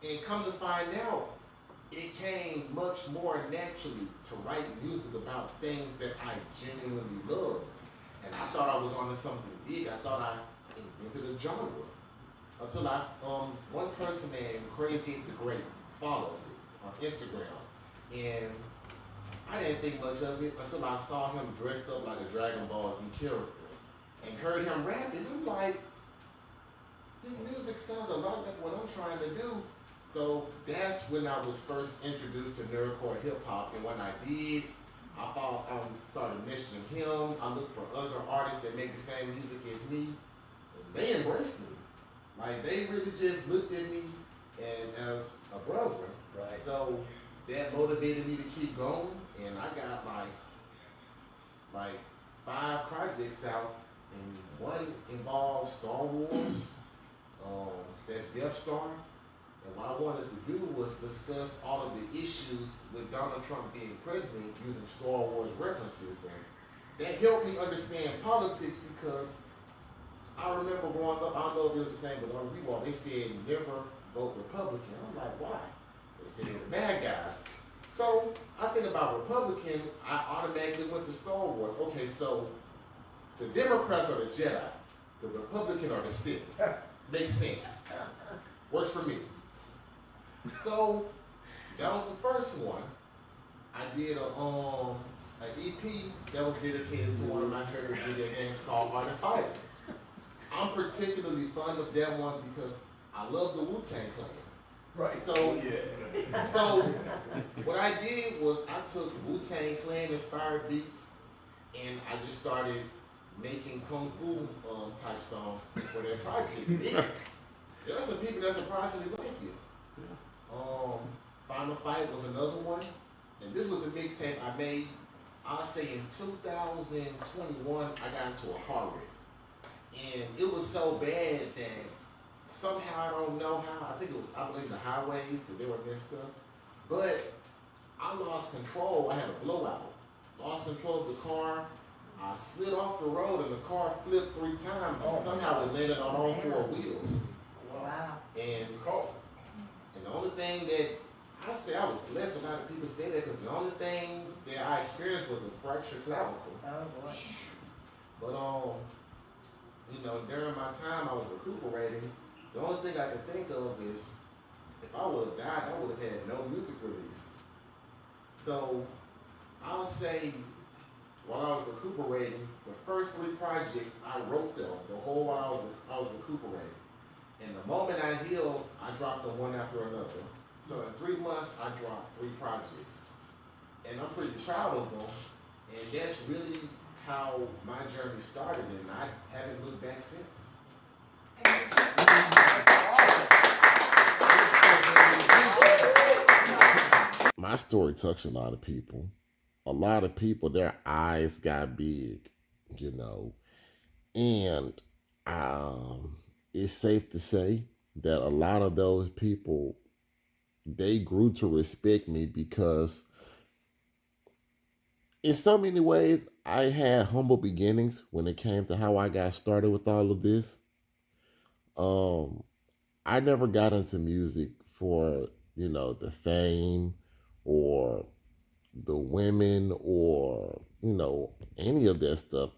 and come to find out, it came much more naturally to write music about things that I genuinely love. And I thought I was onto something big. I thought I invented a genre. Until one person named Crazy the Great followed me on Instagram. And I didn't think much of it until I saw him dressed up like a Dragon Ball Z character and heard him rapping. I'm like, this music sounds a lot like what I'm trying to do. So that's when I was first introduced to nerdcore hip hop, and when I did, I started mentioning him. I looked for other artists that make the same music as me, and they embraced me. Like, they really just looked at me and as a brother. Right. So that motivated me to keep going, and I got like 5 projects out, and one involved Star Wars. That's Death Star. And what I wanted to do was discuss all of the issues with Donald Trump being president using Star Wars references. And that helped me understand politics, because I remember growing up, I don't know if it was the same, but on Rewalk, they said never vote Republican. I'm like, why? They said they're the bad guys. So I think about Republican, I automatically went to Star Wars. Okay, so the Democrats are the Jedi, the Republican are the Sith. Makes sense. Works for me. So that was the first one. I did an EP that was dedicated to one of my favorite video games called Art of Fighting. I'm particularly fond of that one because I love the Wu-Tang Clan. Right. So what I did was I took Wu-Tang Clan inspired beats, and I just started making kung fu type songs for that project. There are some people that surprisingly like it. Final Fight was another one, and this was a mixtape I made. I'll say in 2021, I got into a car wreck, and it was so bad that somehow, I don't know how, I believe the highways, because they were messed up, but I lost control. I had a blowout, lost control of the car. I slid off the road and the car flipped 3 times, and somehow it landed on all 4 wheels. Wow. And the only thing that I say, I was blessed, a lot of people say that, because the only thing that I experienced was a fractured clavicle. Oh boy. But during my time I was recuperating, the only thing I could think of is, if I would have died, I would have had no music release. So I'll say, while I was recuperating, the first 3 projects, I wrote them the whole while I was recuperating. And the moment I healed, I dropped them one after another. So in 3 months, I dropped 3 projects. And I'm pretty proud of them. And that's really how my journey started, and I haven't looked back since. My story touched a lot of people. A lot of people, their eyes got big, and it's safe to say that a lot of those people, they grew to respect me because in so many ways, I had humble beginnings when it came to how I got started with all of this. I never got into music for, the fame or the women or, any of that stuff.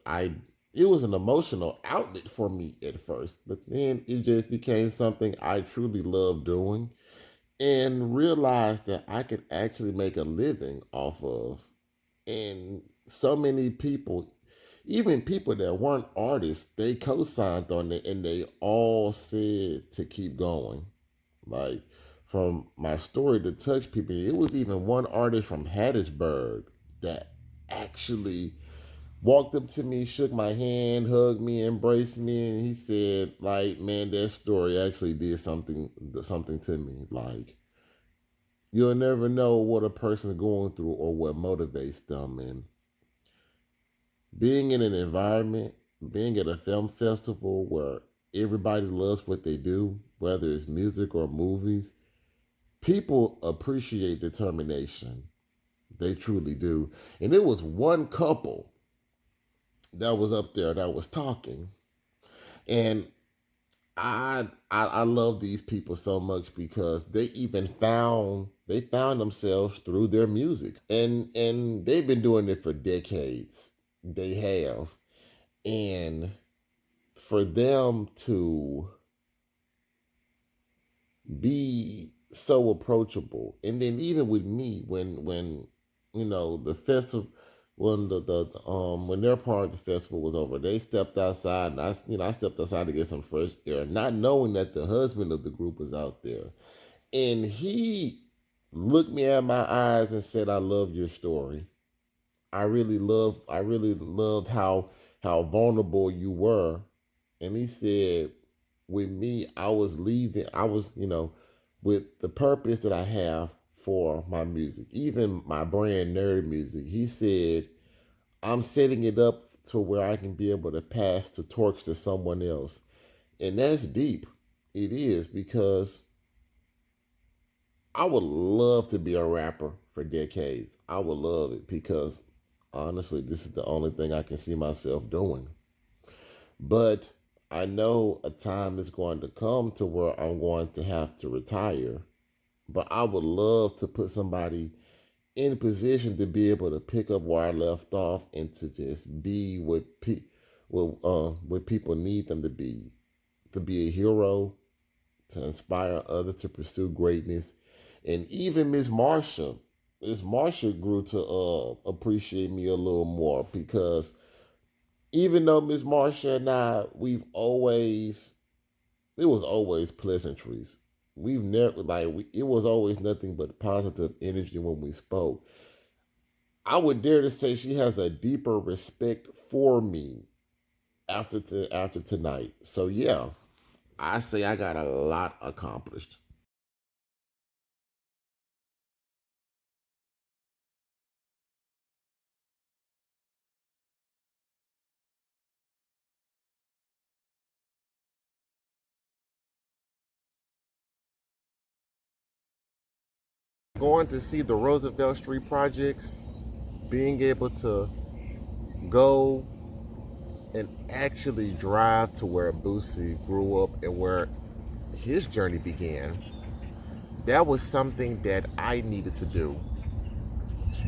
It was an emotional outlet for me at first, but then it just became something I truly loved doing and realized that I could actually make a living off of. And so many people, even people that weren't artists, they co-signed on it, and they all said to keep going. Like, from my story to touch people, it was even one artist from Hattiesburg that actually walked up to me, shook my hand, hugged me, embraced me, and he said, like, man, that story actually did something to me. Like, you'll never know what a person's going through or what motivates them. And being in an environment, being at a film festival where everybody loves what they do, whether it's music or movies, people appreciate determination. They truly do. And it was one couple that was up there that was talking. And I love these people so much because they found themselves through their music. And they've been doing it for decades. They have. And for them to be so approachable, and then even with me, when you know the festival, when when their part of the festival was over, they stepped outside, and I stepped outside to get some fresh air, not knowing that the husband of the group was out there, and he looked me at my eyes and said, "I love your story. I really loved how vulnerable you were." And he said, with me, I was leaving, with the purpose that I have for my music, even my brand nerd music. He said, I'm setting it up to where I can be able to pass the torch to someone else. And that's deep. It is, because I would love to be a rapper for decades. I would love it because honestly, this is the only thing I can see myself doing. But I know a time is going to come to where I'm going to have to retire. But I would love to put somebody in a position to be able to pick up where I left off and to just be what people need them to be a hero, to inspire others to pursue greatness. And even Miss Marcia grew to appreciate me a little more, because even though Miss Marcia and I, it was always pleasantries. We've never, it was always nothing but positive energy when we spoke. I would dare to say she has a deeper respect for me after tonight. So yeah, I say I got a lot accomplished. Going to see the Roosevelt Street projects, being able to go and actually drive to where Boosie grew up and where his journey began, that was something that I needed to do.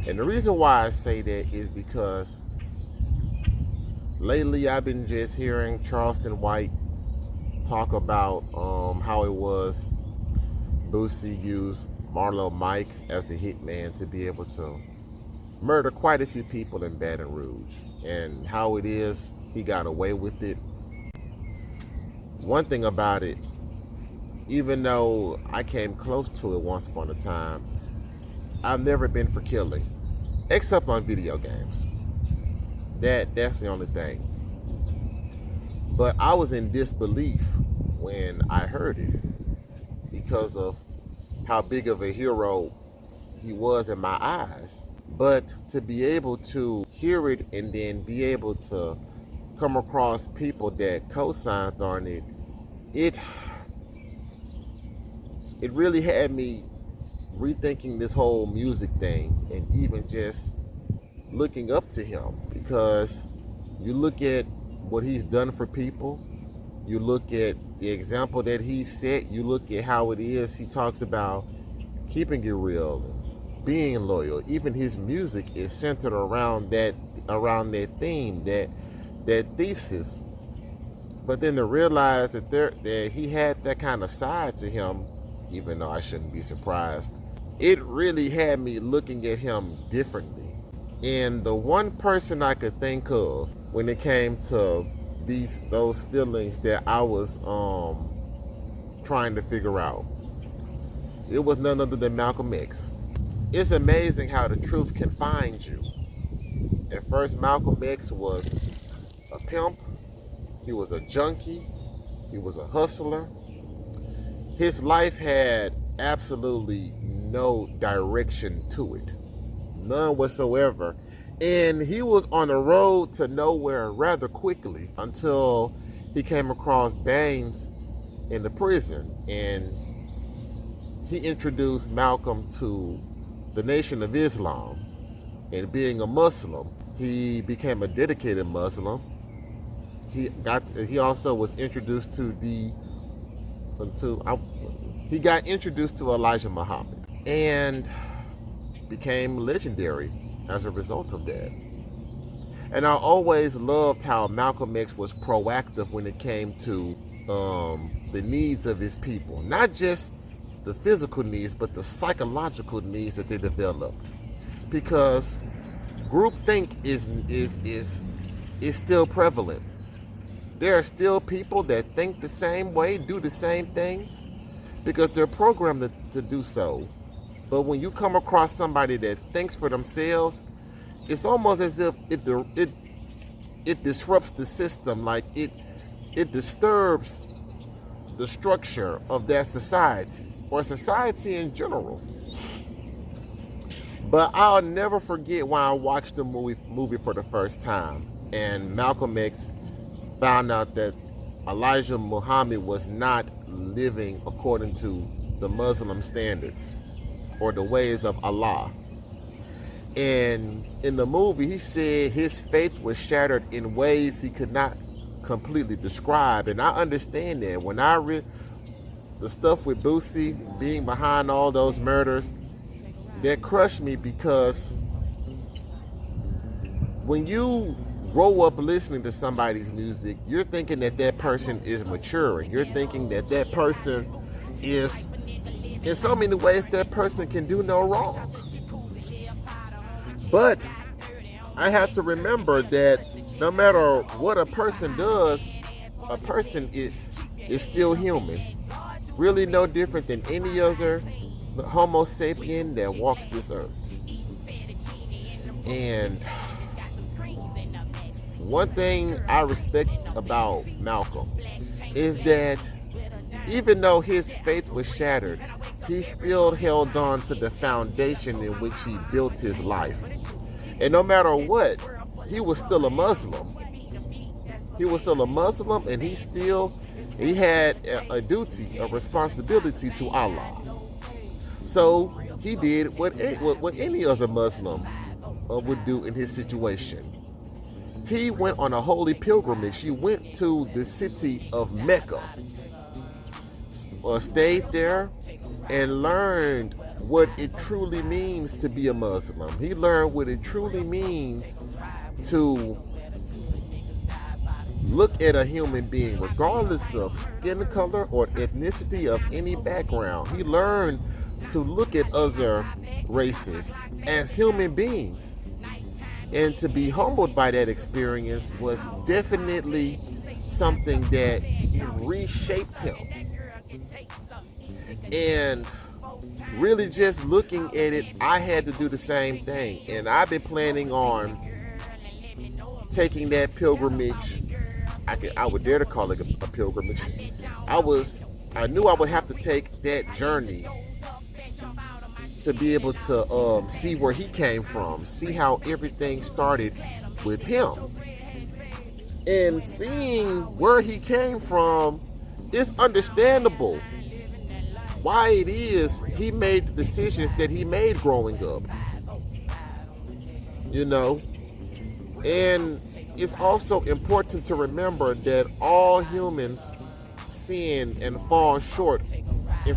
And the reason why I say that is because lately I've been just hearing Charleston White talk about how it was Boosie used Marlo Mike as a hitman to be able to murder quite a few people in Baton Rouge, and how it is he got away with it. One thing about it, even though I came close to it once upon a time, I've never been for killing, except on video games. That's the only thing. But I was in disbelief when I heard it because of how big of a hero he was in my eyes. But to be able to hear it and then be able to come across people that co-signed on it, it really had me rethinking this whole music thing, and even just looking up to him, because you look at what he's done for people, you look at the example that he set, you look at how it is he talks about keeping it real and being loyal. Even his music is centered around that theme, that thesis. But then to realize that he had that kind of side to him, even though I shouldn't be surprised, it really had me looking at him differently. And the one person I could think of when it came to those feelings that I was trying to figure out, it was none other than Malcolm X. It's amazing how the truth can find you. first Malcolm X was a pimp, he was a junkie, he was a hustler. His life had absolutely no direction to it, none whatsoever. And he was on the road to nowhere rather quickly until he came across Baines in the prison, and he introduced Malcolm to the Nation of Islam. And being a Muslim, he became a dedicated Muslim. He also was introduced to he got introduced to Elijah Muhammad and became legendary as a result of that. And I always loved how Malcolm X was proactive when it came to the needs of his people, not just the physical needs, but the psychological needs that they developed. Because groupthink is still prevalent. There are still people that think the same way, do the same things, because they're programmed to do so. But when you come across somebody that thinks for themselves, it's almost as if it disrupts the system, like it disturbs the structure of that society, or society in general. But I'll never forget when I watched the movie for the first time, and Malcolm X found out that Elijah Muhammad was not living according to the Muslim standards or the ways of Allah. And in the movie, he said his faith was shattered in ways he could not completely describe. And I understand that. When I read the stuff with Boosie being behind all those murders, that crushed me, because when you grow up listening to somebody's music, you're thinking that that person is maturing. You're thinking that that person is, in so many ways, that person can do no wrong. But I have to remember that no matter what a person does, a person is still human. Really no different than any other Homo sapien that walks this earth. And one thing I respect about Malcolm is that even though his faith was shattered, he still held on to the foundation in which he built his life. And no matter what, he was still a Muslim. He was still a Muslim, and he had a duty, a responsibility to Allah. So he did what any other Muslim would do in his situation. He went on a holy pilgrimage. He went to the city of Mecca, stayed there, and learned what it truly means to be a Muslim. He learned what it truly means to look at a human being, regardless of skin color or ethnicity of any background. He learned to look at other races as human beings. And to be humbled by that experience was definitely something that reshaped him. And really just looking at it, I had to do the same thing. And I've been planning on taking that pilgrimage. I would dare to call it a pilgrimage. I knew I would have to take that journey to be able to see where he came from, see how everything started with him. And seeing where he came from, it's understandable why it is he made the decisions that he made growing up. You know? And it's also important to remember that all humans sin and fall short to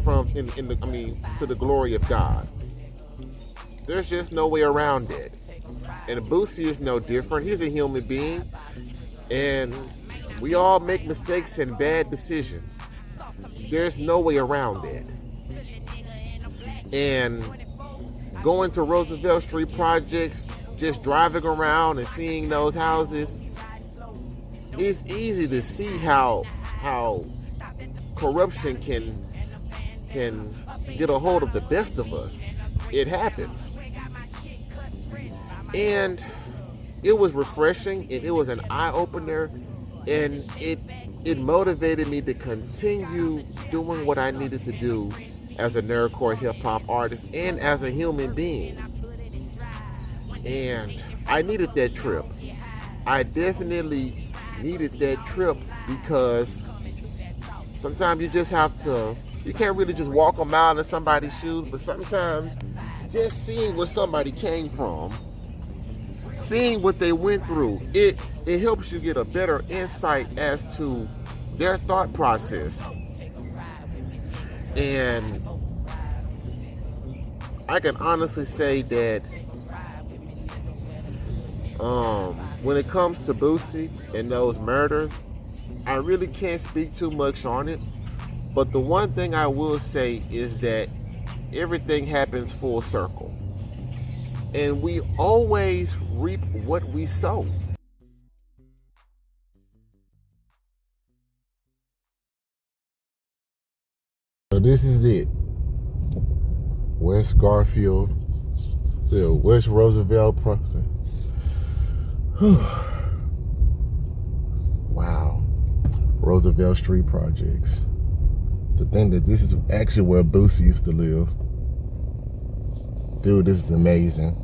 the glory of God. There's just no way around it. And Boosie is no different. He's a human being. And we all make mistakes and bad decisions. There's no way around that. And going to Roosevelt Street projects, just driving around and seeing those houses, it's easy to see how corruption can get a hold of the best of us. It happens. And it was refreshing and it was an eye opener, and it motivated me to continue doing what I needed to do as a nerdcore hip hop artist and as a human being. And I needed that trip. I definitely needed that trip because sometimes you just have to, you can't really just walk a mile in somebody's shoes, but sometimes just seeing where somebody came from, seeing what they went through, it helps you get a better insight as to their thought process. And I can honestly say that when it comes to Boosie and those murders, I really can't speak too much on it. But the one thing I will say is that everything happens full circle. And we always reap what we sow. So this is it. West Garfield, the West Roosevelt Project. Wow. Roosevelt Street Projects. To think that this is actually where Boosie used to live. Dude, this is amazing.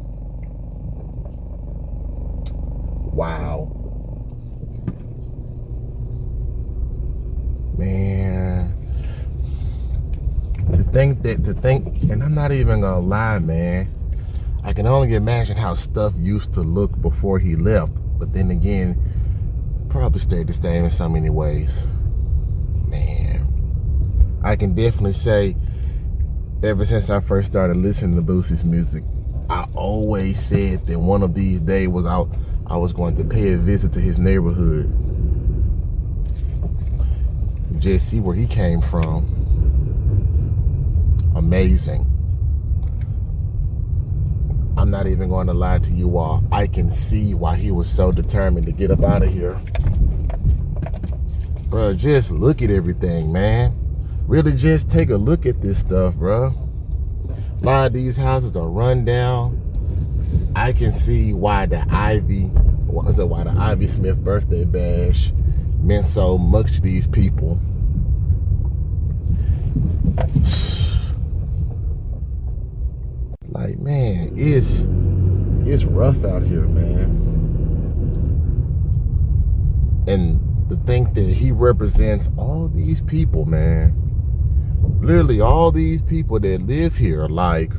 Wow. Man. To think, and I'm not even gonna lie, man. I can only imagine how stuff used to look before he left. But then again, probably stayed the same in so many ways. Man. I can definitely say, ever since I first started listening to Boosie's music, I always said that one of these days I was going to pay a visit to his neighborhood. Just see where he came from. Amazing. I'm not even going to lie to you all. I can see why he was so determined to get up out of here. Bro, just look at everything, man. Really just take a look at this stuff, bro. A lot of these houses are run down. I can see why the Ivy Smith birthday bash meant so much to these people. Like, man, it's rough out here, man. And to think that he represents all these people, man. Literally all these people that live here, like,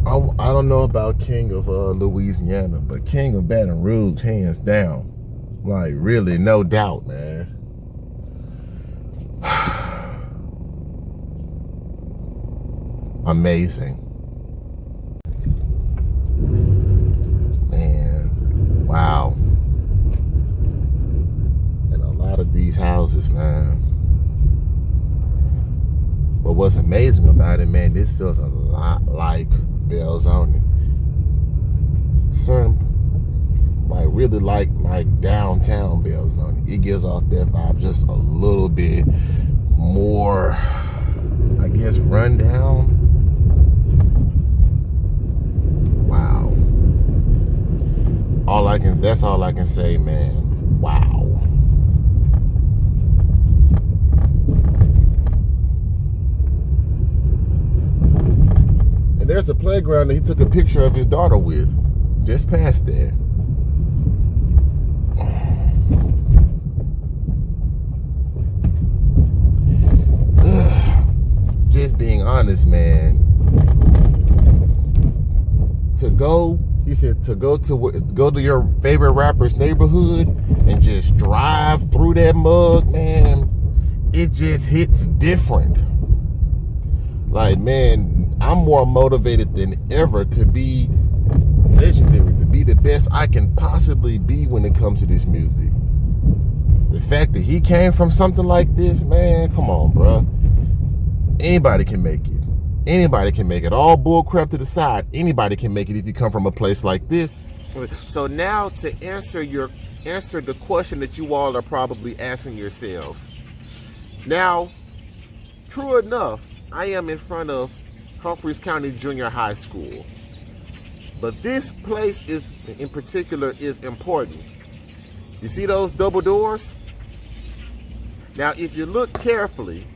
I don't know about King of Louisiana, but King of Baton Rouge, hands down. Like, really, no doubt, man. Amazing. Man, wow. And a lot of these houses, man. But what's amazing about it, man, this feels a lot like Belzoni. Certain, like, really like downtown Belzoni. It gives off that vibe just a little bit more, I guess, rundown. Wow. That's all I can say, man. Wow. And there's a playground that he took a picture of his daughter with, just past there. Just being honest, man. He said to go to your favorite rapper's neighborhood and just drive through that mug, man. It just hits different. Like, man, I'm more motivated than ever to be legendary, to be the best I can possibly be when it comes to this music. The fact that he came from something like this, man, come on, bro. Anybody can make it. Anybody can make it. All bull crap to the side. Anybody can make it if you come from a place like this. So now to answer the question that you all are probably asking yourselves. Now, true enough, I am in front of Humphreys County Junior High School. But this place in particular is important. You see those double doors? Now, if you look carefully,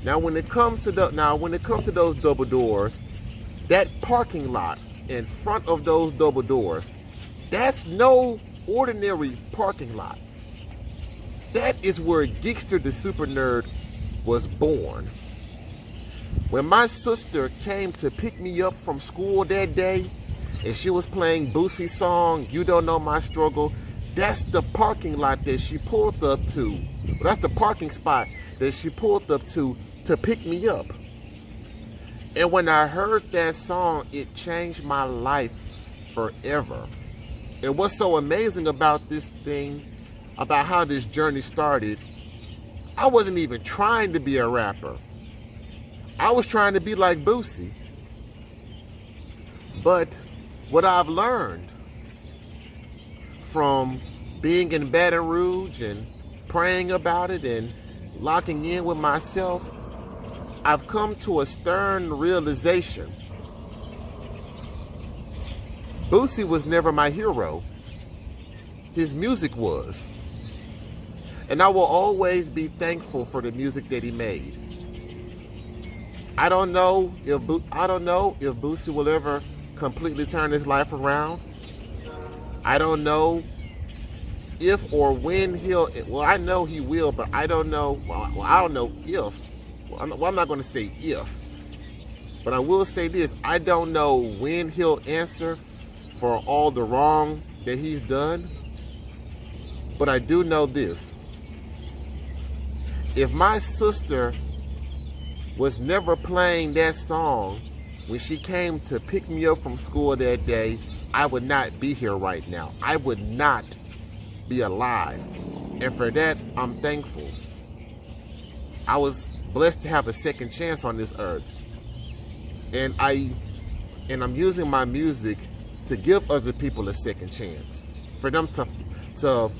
when it comes to those double doors, that parking lot in front of those double doors, that's no ordinary parking lot. That is where Geekster the SuperNerd was born. When my sister came to pick me up from school that day, and she was playing Boosie's song, You Don't Know My Struggle, that's the parking lot that she pulled up to. Well, that's the parking spot that she pulled up to pick me up. And when I heard that song, it changed my life forever. And what's so amazing about this thing, about how this journey started, I wasn't even trying to be a rapper. I was trying to be like Boosie. But what I've learned from being in Baton Rouge and praying about it and locking in with myself, I've come to a stern realization. Boosie was never my hero. His music was. And I will always be thankful for the music that he made. I don't know if Boosie will ever completely turn his life around. I don't know if or when I know he will, but I don't know, I don't know if. I'm not going to say if, but I will say this. I don't know when he'll answer for all the wrong that he's done, but I do know this. If my sister was never playing that song when she came to pick me up from school that day, I would not be here right now. I would not be alive. And for that, I'm thankful. I was blessed to have a second chance on this earth. And I'm using my music to give other people a second chance. For them to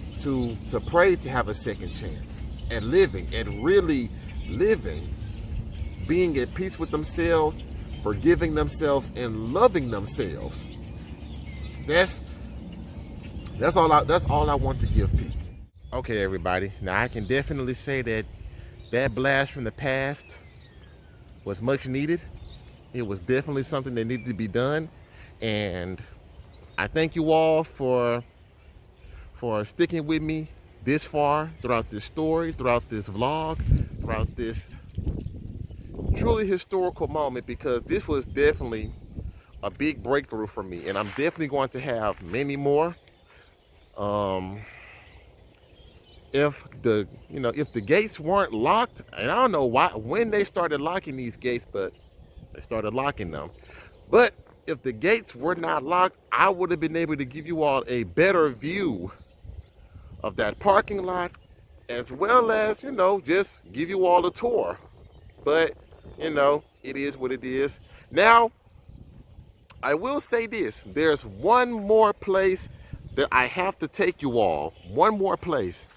pray to have a second chance. And living, and really living, being at peace with themselves, forgiving themselves, and loving themselves. That's all I want to give people. Okay, everybody. Now I can definitely say that blast from the past was much needed. It was definitely something that needed to be done, and I thank you all for sticking with me this far throughout this story, throughout this vlog, throughout this truly historical moment, because this was definitely a big breakthrough for me, and I'm definitely going to have many more. If the gates weren't locked, and I don't know when they started locking these gates, but they started locking them. But if the gates were not locked, I would have been able to give you all a better view of that parking lot, as well as, just give you all a tour. But, it is what it is. Now, I will say this. There's one more place that I have to take you all. One more place,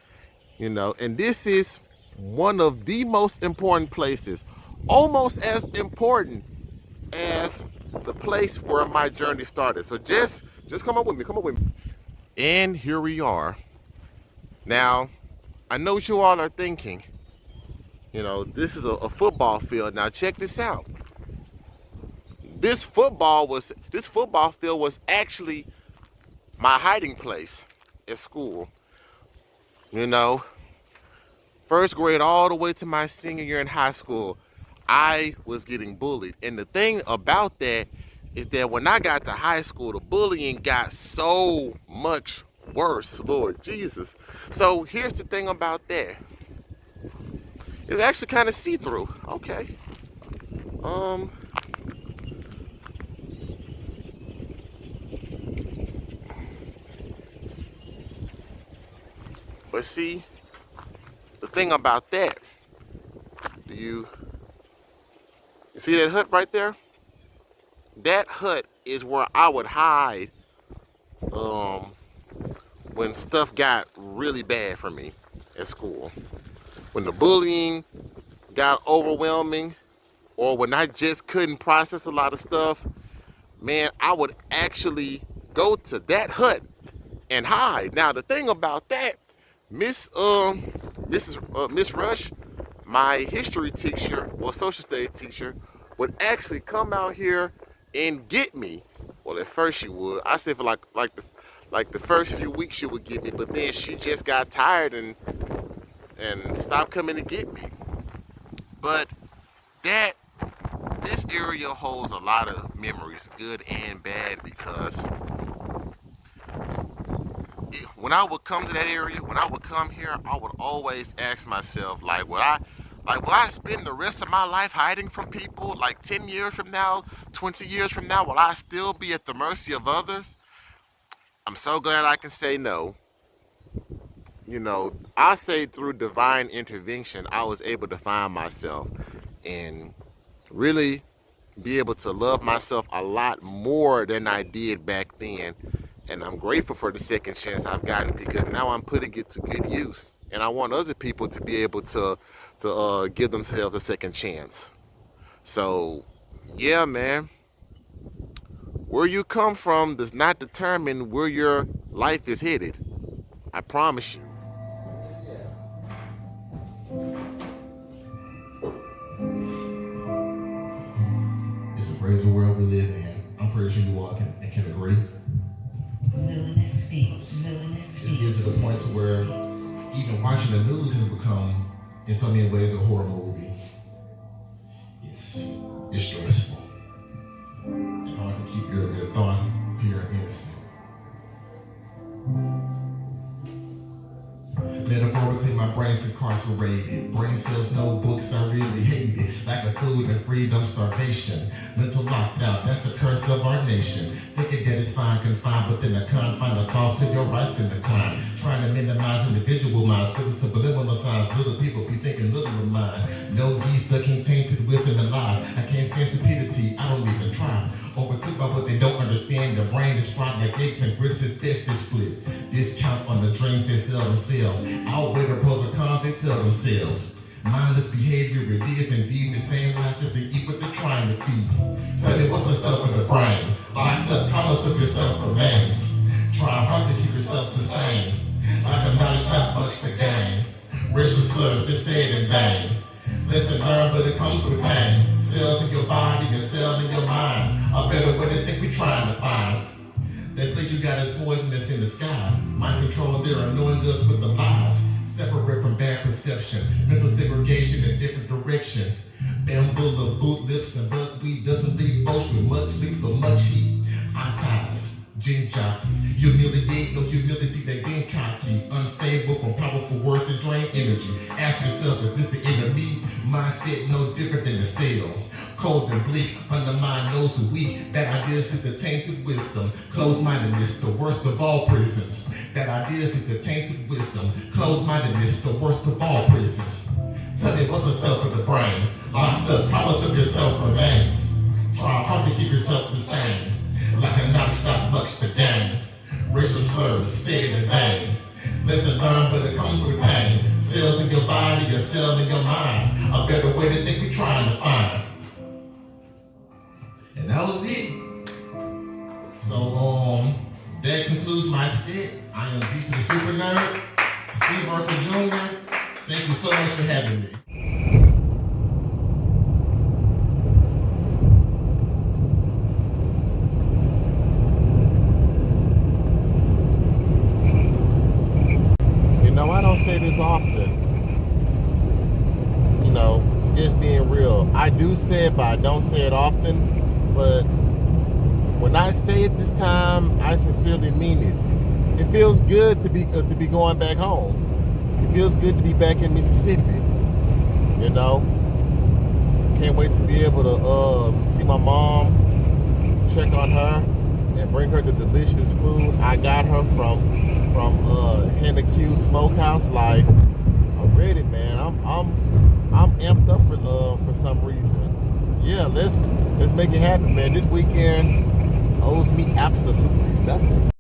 and this is one of the most important places. Almost as important as the place where my journey started. So just come up with me. And here we are. Now, I know what you all are thinking. This is a football field. Now check this out. This football field was actually my hiding place at school. First grade all the way to my senior year in high school, I was getting bullied. And the thing about that is that when I got to high school, the bullying got so much worse, Lord Jesus. So here's the thing about that. It's actually kind of see-through. Okay. But see, the thing about that, you see that hut right there? That hut is where I would hide when stuff got really bad for me at school. When the bullying got overwhelming, or when I just couldn't process a lot of stuff, man, I would actually go to that hut and hide. Now the thing about that, Miss Rush, my history teacher, well, social studies teacher, would actually come out here and get me. Well, at first she would. I said for like the first few weeks she would get me, but then she just got tired and stopped coming to get me. But this area holds a lot of memories, good and bad, because when I would come to that area, when I would come here, I would always ask myself, like, will I spend the rest of my life hiding from people? Like 10 years from now, 20 years from now, will I still be at the mercy of others? I'm so glad I can say no. You know, I say through divine intervention, I was able to find myself and really be able to love myself a lot more than I did back then. And I'm grateful for the second chance I've gotten, because now I'm putting it to good use. And I want other people to be able to give themselves a second chance. So, yeah, man. Where you come from does not determine where your life is headed. I promise you. It's a crazy world we live in. I'm pretty sure you all can agree. It's getting to the point to where even watching the news has become, in so many ways, a horror movie. It's stressful. It's hard to keep your thoughts pure and innocent. Metaphorically, my brain's incarcerated. Brain cells, no books, I really hate it. Lack of food and freedom, starvation. Mental lockdown, that's the curse of our nation. Thinking that it's fine, confined, but then the confine of thoughts to your rights can decline. Trying to minimize individual minds, with the subliminal signs. Little people be thinking little of mine. No geese ducking tainted wisdom and lies. I can't stand stupidity, I don't even try. Overtook by what they don't understand. The brain is fried like eggs and grits is best to split. Discount on the dreams they sell themselves. Outweigh the pros and cons they tell themselves. Mindless behavior, it is indeed the same line that they eat what they're trying to feed. Tell me what's the stuff in the brain. Locked up, how much of yourself remains? Try hard to keep yourself sustained. Like a knowledge, not much to gain. Racial slurs, just said in vain. Lesson learned, but it comes with pain. Cells in your body and cells in your mind. A better way to think we're trying to find. That place you got is poisonous in the skies. Mind control, they're annoying us with the lies. Separate from bad perception. Mental segregation in different direction. Bamboo of boot lips and buckwheat doesn't leave folks with much sleep or much heat. Eye ties, gin jockeys. Humiliate, no humility, they been cocky. Unstable from powerful words to drain energy. Ask yourself, is this the inner me? Mindset no different than the cell. Cold and bleak, undermine those who weak. That ideas with the tainted wisdom. Closed-mindedness, the worst of all prisons. That ideas with the tainted wisdom. Closed-mindedness, the worst of all prisons. Tell me what's the self of the brain. Locked up, how much of yourself remains? Try hard to keep yourself sustained. Like a knowledge, not much to gain. Racial slurs, said in vain. Lesson learned, but it comes with pain. Cells in your body, a cell in your mind. A better way to think we're trying to find. And that was it. So, that concludes my set. I am Geekster the SuperNerd, Steve Arthur Jr. Thank you so much for having me. You know, I don't say this often. You know, just being real. I do say it, but I don't say it often. But when I say it this time, I sincerely mean it. It feels good to be going back home. It feels good to be back in Mississippi. You know, can't wait to be able to see my mom, check on her, and bring her the delicious food I got her from Henna Q Smokehouse. Like, I'm ready, man. I'm amped up for some reason. So yeah, let's make it happen, man. This weekend owes me absolutely nothing.